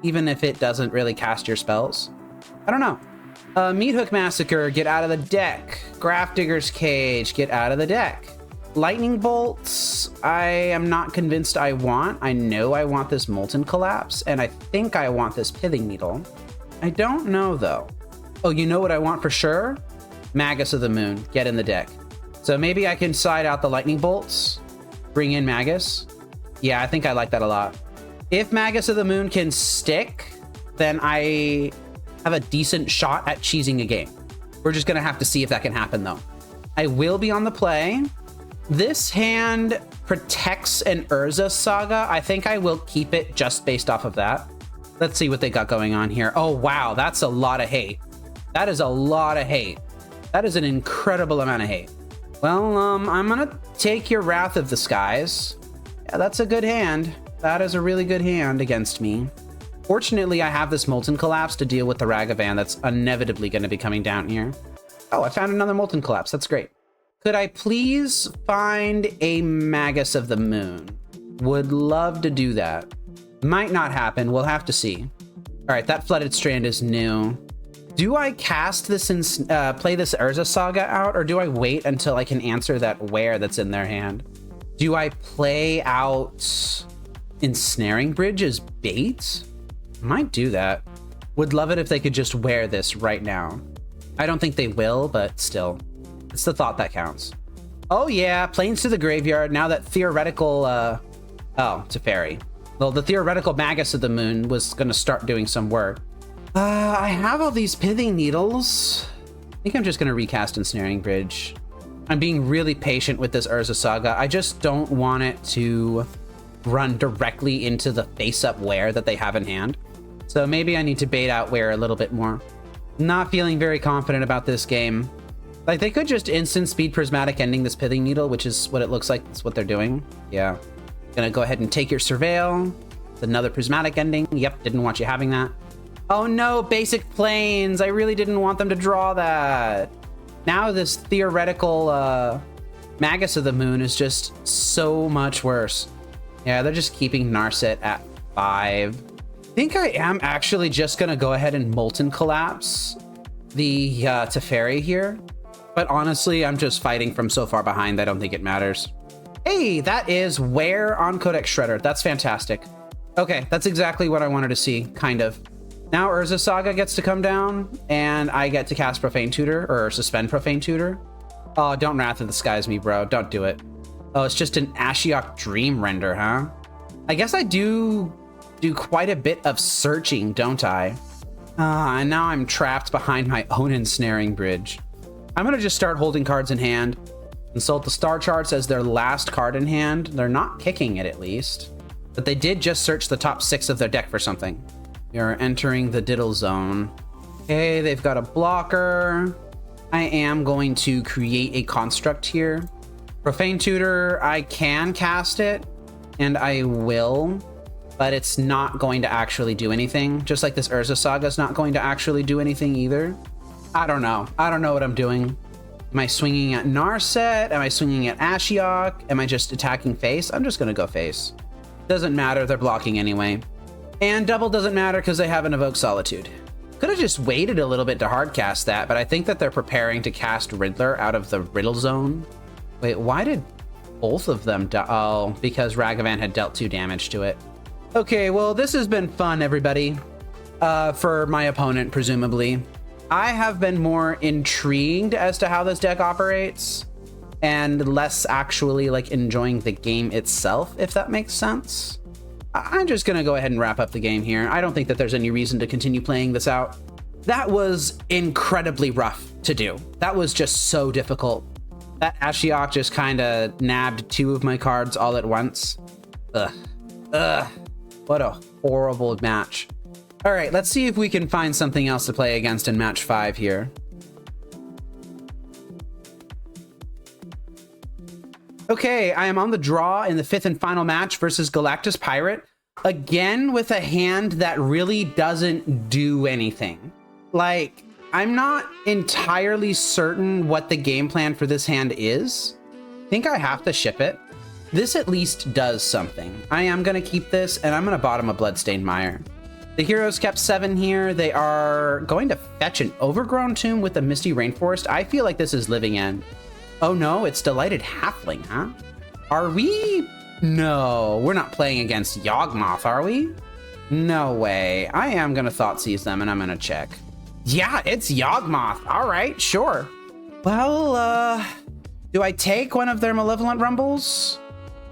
even if it doesn't really cast your spells. I don't know. Meat Hook Massacre, get out of the deck. Graph Digger's Cage, get out of the deck. Lightning bolts, I am not convinced I want. I know I want this Molten Collapse, and I think I want this Pithing Needle. I don't know, though. Oh, you know what I want for sure? Magus of the Moon. Get in the deck. So maybe I can side out the Lightning bolts, bring in Magus. Yeah, I think I like that a lot. If Magus of the Moon can stick, then I have a decent shot at cheesing a game. We're just going to have to see if that can happen, though. I will be on the play. This hand protects an Urza Saga. I think I will keep it just based off of that. Let's see what they got going on here. Oh, wow. That's a lot of hate. That is a lot of hate. That is an incredible amount of hate. Well, I'm going to take your Wrath of the Skies. Yeah, that's a good hand. That is a really good hand against me. Fortunately, I have this Molten Collapse to deal with the Ragavan that's inevitably going to be coming down here. Oh, I found another Molten Collapse. That's great. Could I please find a Magus of the Moon? Would love to do that. Might not happen. We'll have to see. All right, that Flooded Strand is new. Do I cast this and play this Urza Saga out, or do I wait until I can answer that Where that's in their hand? Do I play out Ensnaring Bridge as bait? Might do that. Would love it if they could just wear this right now. I don't think they will, but still. It's the thought that counts. Oh yeah, Planes to the Graveyard. Now that theoretical, oh, Teferi. Well, the theoretical Magus of the Moon was gonna start doing some work. I have all these Pithing Needles. I think I'm just gonna recast Ensnaring Bridge. I'm being really patient with this Urza Saga. I just don't want it to run directly into the face-up Wear that they have in hand. So maybe I need to bait out Wear a little bit more. Not feeling very confident about this game. Like, they could just instant speed Prismatic Ending this Pithing Needle, which is what it looks like. That's what they're doing. Yeah. Gonna go ahead and take your Surveil. It's another Prismatic Ending. Yep, didn't want you having that. Oh no, basic Planes. I really didn't want them to draw that. Now this theoretical Magus of the Moon is just so much worse. Yeah, they're just keeping Narset at 5. I think I am actually just gonna go ahead and Molten Collapse the Teferi here. But honestly, I'm just fighting from so far behind, I don't think it matters. Hey, that is Wear on Codex Shredder. That's fantastic. Okay, that's exactly what I wanted to see, kind of. Now Urza Saga gets to come down, and I get to cast Profane Tutor, or suspend Profane Tutor. Oh, don't Wrath of the Skies me, bro. Don't do it. Oh, it's just an Ashiok Dream Render, huh? I guess I do quite a bit of searching, don't I? And now I'm trapped behind my own Ensnaring Bridge. I'm gonna just start holding cards in hand. Consult the star charts as their last card in hand. They're not kicking it, at least. But they did just search the top 6 of their deck for something. You're entering the Diddle Zone. Okay, they've got a blocker. I am going to create a construct here. Profane Tutor, I can cast it, and I will, but it's not going to actually do anything. Just like this Urza Saga is not going to actually do anything either. I don't know. I don't know what I'm doing. Am I swinging at Narset? Am I swinging at Ashiok? Am I just attacking face? I'm just going to go face. Doesn't matter. They're blocking anyway. And double doesn't matter because they have an Evoke Solitude. Could have just waited a little bit to hardcast that, but I think that they're preparing to cast Riddler out of the Riddle Zone. Wait, why did both of them die? Oh, because Ragavan had dealt 2 damage to it. Okay, well, this has been fun, everybody. For my opponent, presumably. I have been more intrigued as to how this deck operates and less actually like enjoying the game itself, if that makes sense. I'm just gonna go ahead and wrap up the game here. I don't think that there's any reason to continue playing this out. That was incredibly rough to do. That was just so difficult. That Ashiok just kind of nabbed 2 of my cards all at once. Ugh. What a horrible match. All right, let's see if we can find something else to play against in match 5 here. Okay, I am on the draw in the 5th and final match versus Galactus Pirate. Again, with a hand that really doesn't do anything. Like, I'm not entirely certain what the game plan for this hand is. I think I have to ship it. This at least does something. I am going to keep this, and I'm going to bottom a Bloodstained Mire. The heroes kept 7 here. They are going to fetch an Overgrown Tomb with a Misty Rainforest. I feel like this is Living End. Oh no, it's Delighted Halfling, huh? Are we? No, we're not playing against Yawgmoth, are we? No way. I am gonna Thought Seize them and I'm gonna check. Yeah, it's Yawgmoth. All right, sure. Well, do I take one of their Malevolent Rumbles?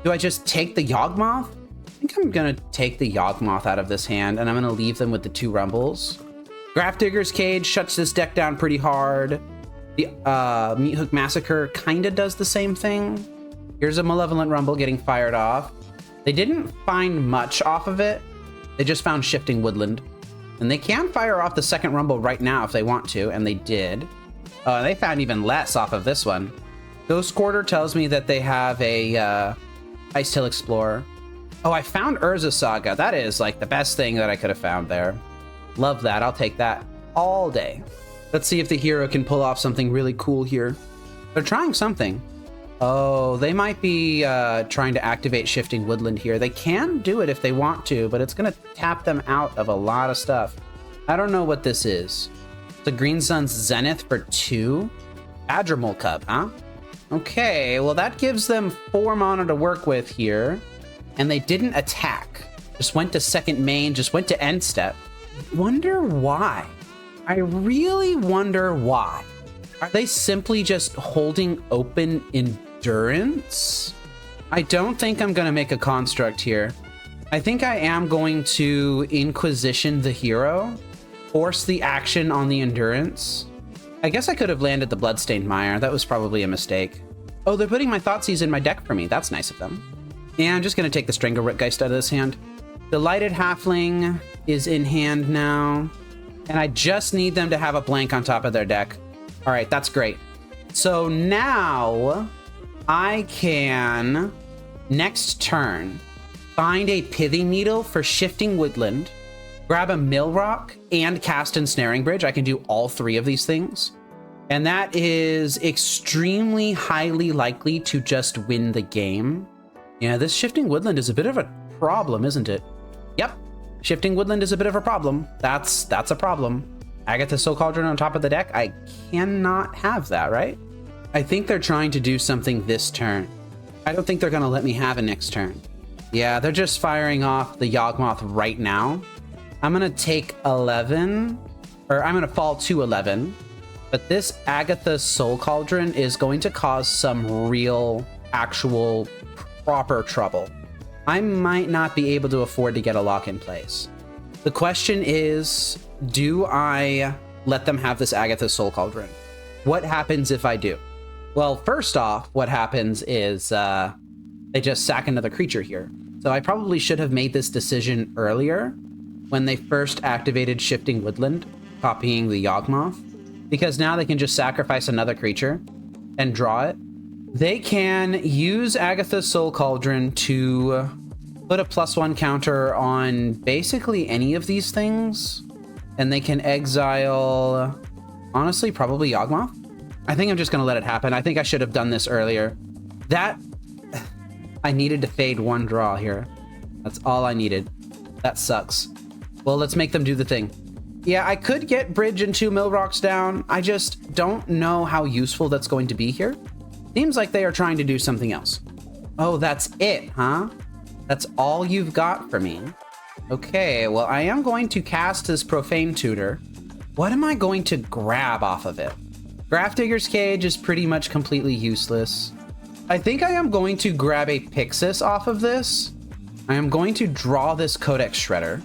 Do I just take the Yawgmoth? I think I'm gonna take the Yawgmoth out of this hand and I'm gonna leave them with the 2 Rumbles. Grafdigger's Cage shuts this deck down pretty hard. The Meat Hook Massacre kinda does the same thing. Here's a Malevolent Rumble getting fired off. They didn't find much off of it. They just found Shifting Woodland. And they can fire off the second Rumble right now if they want to, and they did. They found even less off of this one. Ghost Quarter tells me that they have a Icetail Explorer. Oh, I found Urza Saga. That is like the best thing that I could have found there. Love that. I'll take that all day. Let's see if the hero can pull off something really cool here. They're trying something. Oh, they might be trying to activate Shifting Woodland here. They can do it if they want to, but it's going to tap them out of a lot of stuff. I don't know what this is. It's a Green Sun's Zenith for 2. Adramol Cub, huh? Okay, well that gives them 4 mana to work with here. And they didn't attack. Just went to second main, just went to end step. Wonder why. I really wonder why. Are they simply just holding open endurance? I don't think I'm gonna make a construct here. I think I am going to Inquisition the hero, force the action on the endurance. I guess I could have landed the Bloodstained Mire. That was probably a mistake. Oh, they're putting my Thoughtseize in my deck for me. That's nice of them. Yeah, I'm just gonna take the Stranglegeist out of this hand. Delighted Halfling is in hand now. And I just need them to have a blank on top of their deck. All right, that's great. So now I can, next turn, find a Pithing Needle for Shifting Woodland, grab a Mill Rock, and cast Ensnaring Bridge. I can do all 3 of these things. And that is extremely highly likely to just win the game. Yeah, this Shifting Woodland is a bit of a problem, isn't it? Yep, Shifting Woodland is a bit of a problem. That's a problem. Agatha's Soul Cauldron on top of the deck? I cannot have that, right? I think they're trying to do something this turn. I don't think they're gonna let me have a next turn. Yeah, they're just firing off the Yawgmoth right now. I'm gonna take 11, or I'm gonna fall to 11, but this Agatha's Soul Cauldron is going to cause some real, actual, proper trouble. I might not be able to afford to get a lock in place. The question is, do I let them have this Agatha's Soul Cauldron? What happens if I do? Well, first off, what happens is they just sack another creature here. So I probably should have made this decision earlier when they first activated Shifting Woodland, copying the Yawgmoth, because now they can just sacrifice another creature and draw it. They can use Agatha's Soul Cauldron to put a +1 counter on basically any of these things, and they can exile, honestly, probably Yawgmoth. I think I'm just gonna let it happen. I think I should have done this earlier. I needed to fade 1 draw here. That's all I needed. That sucks. Well, let's make them do the thing. Yeah, I could get Bridge and 2 Mill Rocks down. I just don't know how useful that's going to be here. Seems like they are trying to do something else. Oh, that's it, huh? That's all you've got for me. Okay, well, I am going to cast this Profane Tutor. What am I going to grab off of it? Grafdigger's Cage is pretty much completely useless. I think I am going to grab a Pyxis off of this. I am going to draw this Codex Shredder,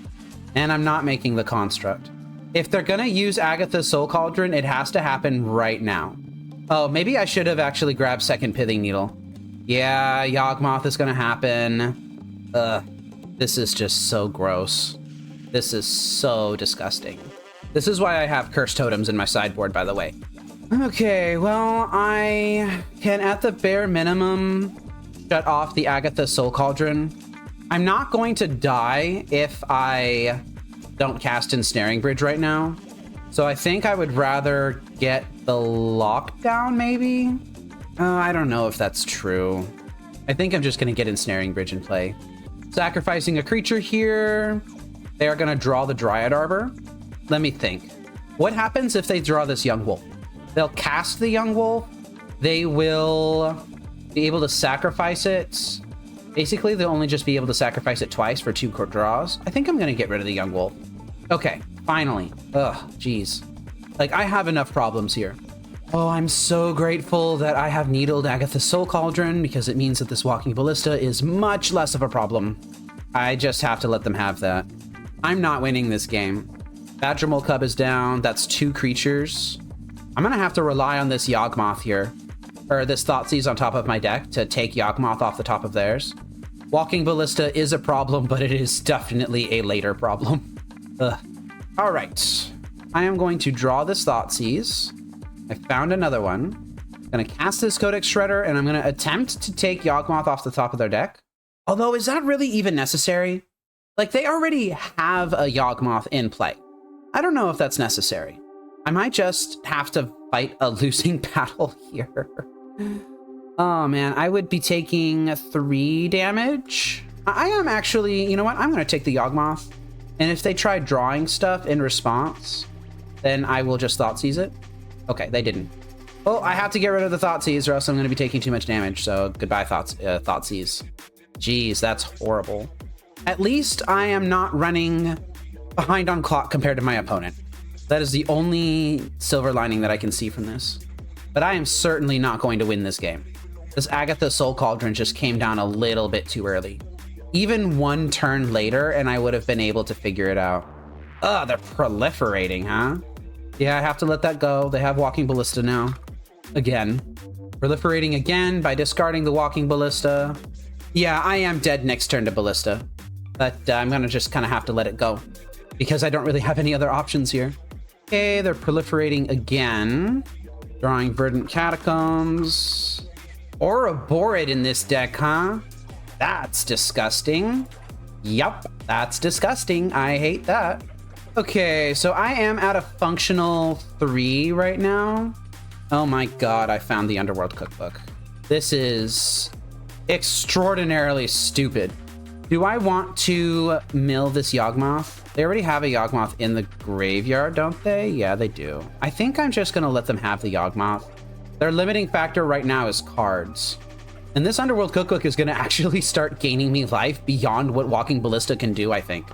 and I'm not making the construct. If they're gonna use Agatha's Soul Cauldron, it has to happen right now. Oh, maybe I should have actually grabbed second Pithing Needle. Yeah, Yawgmoth is gonna happen. This is just so gross. This is so disgusting. This is why I have Cursed Totems in my sideboard, by the way. Okay, well, I can, at the bare minimum, shut off the Agatha's Soul Cauldron. I'm not going to die if I don't cast Ensnaring Bridge right now. So I think I would rather get the lockdown, maybe? I don't know if that's true. I think I'm just going to get Ensnaring Bridge in play. Sacrificing a creature here. They are going to draw the Dryad Arbor. Let me think. What happens if they draw this Young Wolf? They'll cast the Young Wolf, they will be able to sacrifice it. Basically, they'll only just be able to sacrifice it twice for 2 draws. I think I'm going to get rid of the Yawgmoth. Okay, finally. Ugh, jeez. Like, I have enough problems here. Oh, I'm so grateful that I have needled Agatha's Soul Cauldron, because it means that this Walking Ballista is much less of a problem. I just have to let them have that. I'm not winning this game. Badgermole Cub is down. That's 2 creatures. I'm going to have to rely on this Yawgmoth here. Or this Thoughtseize on top of my deck to take Yawgmoth off the top of theirs. Walking Ballista is a problem, but it is definitely a later problem. Ugh. All right. I am going to draw this Thoughtseize. I found another one. I'm going to cast this Codex Shredder, and I'm going to attempt to take Yawgmoth off the top of their deck. Although, is that really even necessary? Like, they already have a Yawgmoth in play. I don't know if that's necessary. I might just have to fight a losing battle here. Oh, man. I would be taking 3 damage. I am actually... You know what? I'm going to take the Yawgmoth. And if they try drawing stuff in response, then I will just Thoughtseize it. Okay, they didn't. Well, I have to get rid of the Thoughtseize or else I'm going to be taking too much damage. So goodbye, Thoughtseize. Jeez, that's horrible. At least I am not running behind on clock compared to my opponent. That is the only silver lining that I can see from this. But I am certainly not going to win this game. This Agatha Soul Cauldron just came down a little bit too early. Even 1 turn later, and I would have been able to figure it out. Ugh, they're proliferating, huh? Yeah, I have to let that go. They have Walking Ballista now. Again. Proliferating again by discarding the Walking Ballista. Yeah, I am dead next turn to Ballista. But I'm going to just kind of have to let it go. Because I don't really have any other options here. Okay, they're proliferating again. Drawing Verdant Catacombs. Ouroborid in this deck, huh? That's disgusting. Yup, that's disgusting. I hate that. Okay, so I am at a functional 3 right now. Oh my god, I found the Underworld Cookbook. This is extraordinarily stupid. Do I want to mill this Yawgmoth? They already have a Yawgmoth in the graveyard, don't they? Yeah, they do. I think I'm just going to let them have the Yawgmoth. Their limiting factor right now is cards. And this Underworld Cookbook is going to actually start gaining me life beyond what Walking Ballista can do, I think.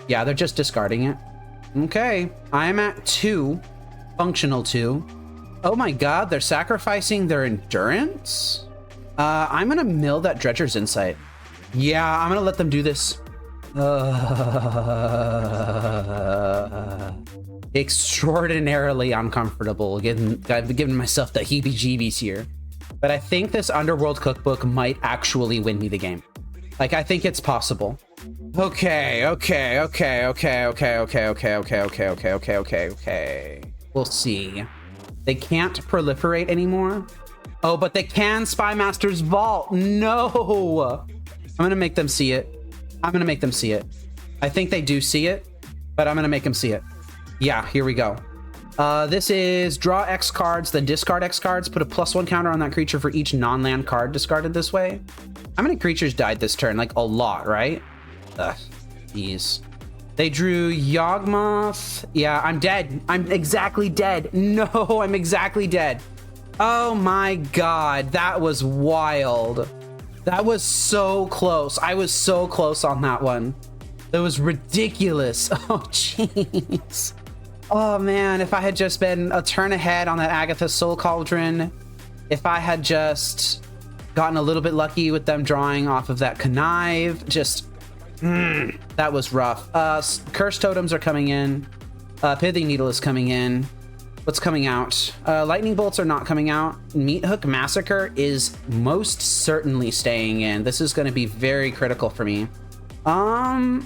Yeah, they're just discarding it. Okay, I'm at 2. Functional 2. Oh my god, they're sacrificing their endurance? I'm going to mill that Dredger's Insight. Yeah, I'm going to let them do this. Extraordinarily uncomfortable. I've given myself the heebie-jeebies here. But I think this Underworld Cookbook might actually win me the game. Like, I think it's possible. Okay. We'll see. They can't proliferate anymore. Oh, but they can Spy Master's Vault. No! I'm gonna make them see it. I think they do see it, but I'm gonna make them see it. Yeah, here we go. This is draw X cards, then discard X cards, put a +1 counter on that creature for each non-land card discarded this way. How many creatures died this turn? Like, a lot, right? Ugh, jeez. They drew Yawgmoth. Yeah, I'm dead. I'm exactly dead. No, I'm exactly dead. Oh my god, that was wild. That was so close. I was so close on that one. That was ridiculous. Oh, jeez. Oh, man, if I had just been a turn ahead on that Agatha Soul Cauldron, if I had just gotten a little bit lucky with them drawing off of that Connive, just, that was rough. Curse Totems are coming in. Pithing Needle is coming in. What's coming out? Lightning Bolts are not coming out. Meat Hook Massacre is most certainly staying in. This is going to be very critical for me. I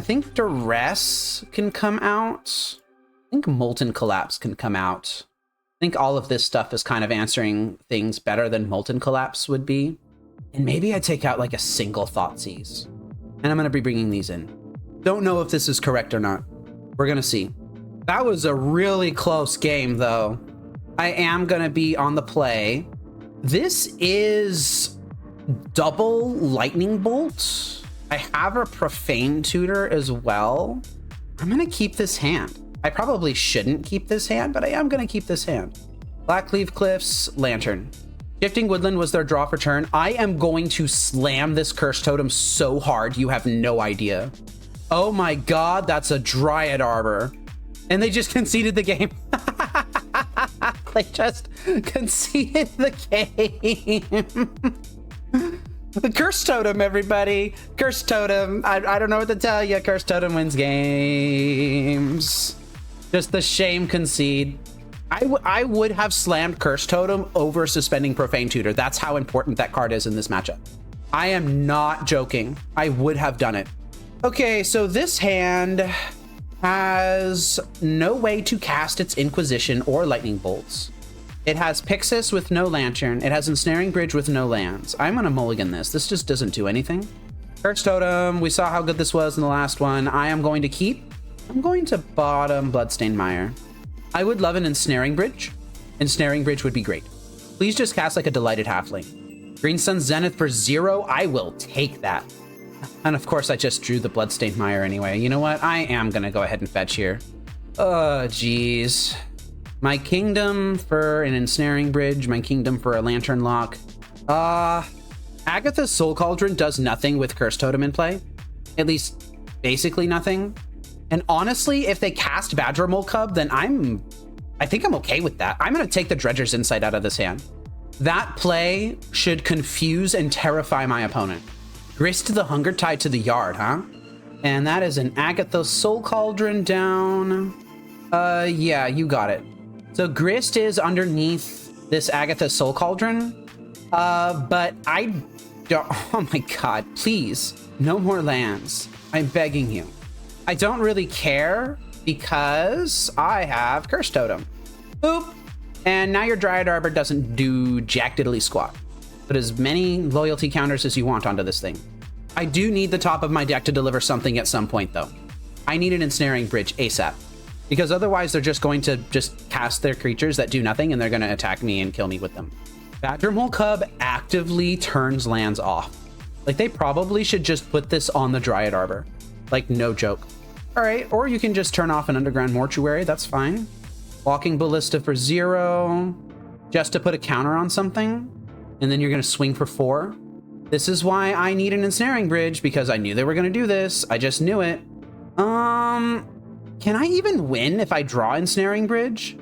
think Duress can come out. I think Molten Collapse can come out. I think all of this stuff is kind of answering things better than Molten Collapse would be. And maybe I take out like a single Thoughtseize. And I'm going to be bringing these in. Don't know if this is correct or not. We're going to see. That was a really close game, though. I am going to be on the play. This is double Lightning Bolt. I have a Profane Tutor as well. I'm going to keep this hand. I probably shouldn't keep this hand, but I am going to keep this hand. Blackleaf Cliffs, Lantern. Shifting Woodland was their draw for turn. I am going to slam this Curse Totem so hard, you have no idea. Oh my god, that's a Dryad Arbor. And they just conceded the game. They just conceded the game. The Curse Totem, everybody. Curse Totem. I don't know what to tell you. Curse Totem wins games. Just the shame concede. I would have slammed Curse Totem over Suspending Profane Tutor. That's how important that card is in this matchup. I am not joking. I would have done it. Okay, so this hand has no way to cast its Inquisition or Lightning Bolts. It has Pyxis with no Lantern. It has Ensnaring Bridge with no lands. I'm gonna mulligan this. This just doesn't do anything. Curse Totem, we saw how good this was in the last one. I am going to keep. I'm going to bottom Bloodstained Mire. I would love an Ensnaring Bridge. Ensnaring Bridge would be great. Please just cast like a Delighted Halfling. Green Sun Zenith for 0, I will take that. And of course I just drew the Bloodstained Mire anyway. You know what? I am gonna go ahead and fetch here. Oh, geez. My Kingdom for an Ensnaring Bridge, my Kingdom for a Lantern Lock. Agatha's Soul Cauldron does nothing with Curse Totem in play. At least, basically nothing. And honestly, if they cast Badger Mole Cub, then I think I'm okay with that. I'm gonna take the Dredger's Insight out of this hand. That play should confuse and terrify my opponent. Grist the Hunger Tide to the yard, huh? And that is an Agatha Soul Cauldron down. Yeah, you got it. So Grist is underneath this Agatha Soul Cauldron. But I don't, oh my god, please, no more lands. I'm begging you. I don't really care because I have Curse Totem. Boop. And now your Dryad Arbor doesn't do jack diddly squat. Put as many loyalty counters as you want onto this thing. I do need the top of my deck to deliver something at some point though. I need an Ensnaring Bridge ASAP. Because otherwise they're just going to just cast their creatures that do nothing and they're going to attack me and kill me with them. Badger Mole Cub actively turns lands off. Like they probably should just put this on the Dryad Arbor. Like no joke. All right, or you can just turn off an Underground Mortuary, that's fine. Walking Ballista for 0, just to put a counter on something. And then you're gonna swing for 4. This is why I need an Ensnaring Bridge, because I knew they were gonna do this. I just knew it. Can I even win if I draw Ensnaring Bridge?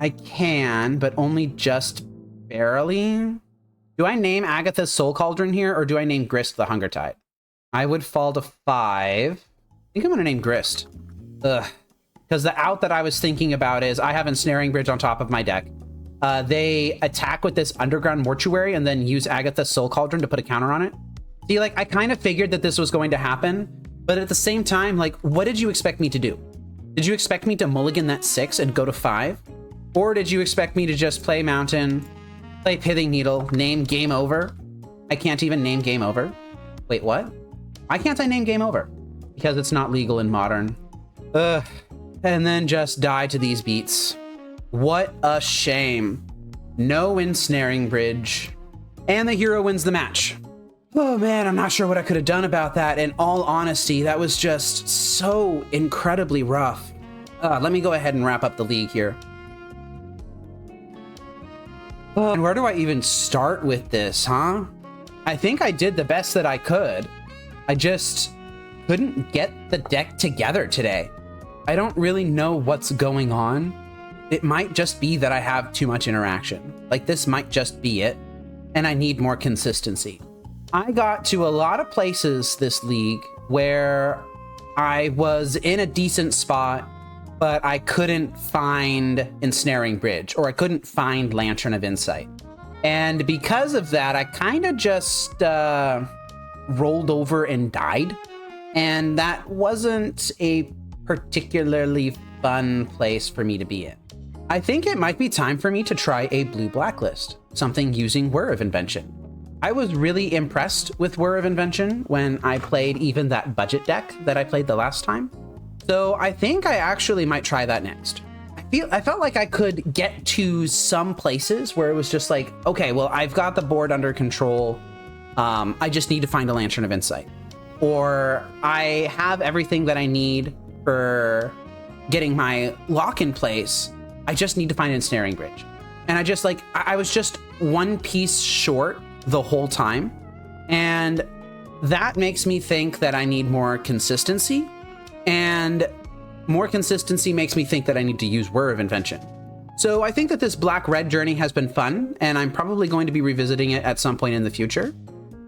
I can, but only just barely. Do I name Agatha's Soul Cauldron here, or do I name Grist the Hunger Tide? I would fall to 5. I think I'm gonna name Grist. Ugh. Because the out that I was thinking about is I have Ensnaring Bridge on top of my deck. They attack with this Underground Mortuary and then use Agatha's Soul Cauldron to put a counter on it. See, like, I kind of figured that this was going to happen, but at the same time, like, what did you expect me to do? Did you expect me to mulligan that 6 and go to 5? Or did you expect me to just play Mountain, play Pithing Needle, name Game Over? I can't even name Game Over. Wait, what? Why can't I name Game Over? Because it's not legal in Modern. Ugh. And then just die to these beats. What a shame. No Ensnaring Bridge. And the hero wins the match. Oh man, I'm not sure what I could have done about that. In all honesty, that was just so incredibly rough. Let me go ahead and wrap up the league here. And where do I even start with this, huh? I think I did the best that I could. I just couldn't get the deck together today. I don't really know what's going on. It might just be that I have too much interaction. Like this might just be it. And I need more consistency. I got to a lot of places this league where I was in a decent spot, but I couldn't find Ensnaring Bridge, or I couldn't find Lantern of Insight. And because of that, I kind of just rolled over and died. And that wasn't a particularly fun place for me to be in. I think it might be time for me to try a blue blacklist, something using Whir of Invention. I was really impressed with Whir of Invention when I played even that budget deck that I played the last time. So I think I actually might try that next. I felt like I could get to some places where it was just like, okay, well, I've got the board under control. I just need to find a Lantern of Insight. Or I have everything that I need for getting my lock in place. I just need to find an Ensnaring Bridge. And I was just one piece short the whole time. And that makes me think that I need more consistency. And more consistency makes me think that I need to use Whir of Invention. So I think that this black-red journey has been fun, and I'm probably going to be revisiting it at some point in the future.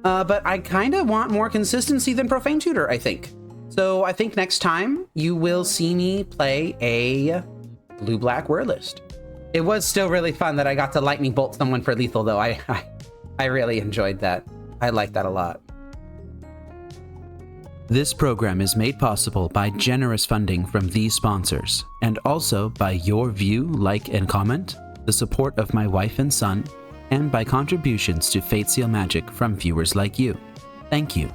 But I kind of want more consistency than Profane Tutor, I think. So I think next time you will see me play a blue-black Whir list. It was still really fun that I got to lightning bolt someone for lethal, though. I really enjoyed that. I like that a lot. This program is made possible by generous funding from these sponsors, and also by your view, like, and comment, the support of my wife and son, and by contributions to Fateseal Magic from viewers like you. Thank you.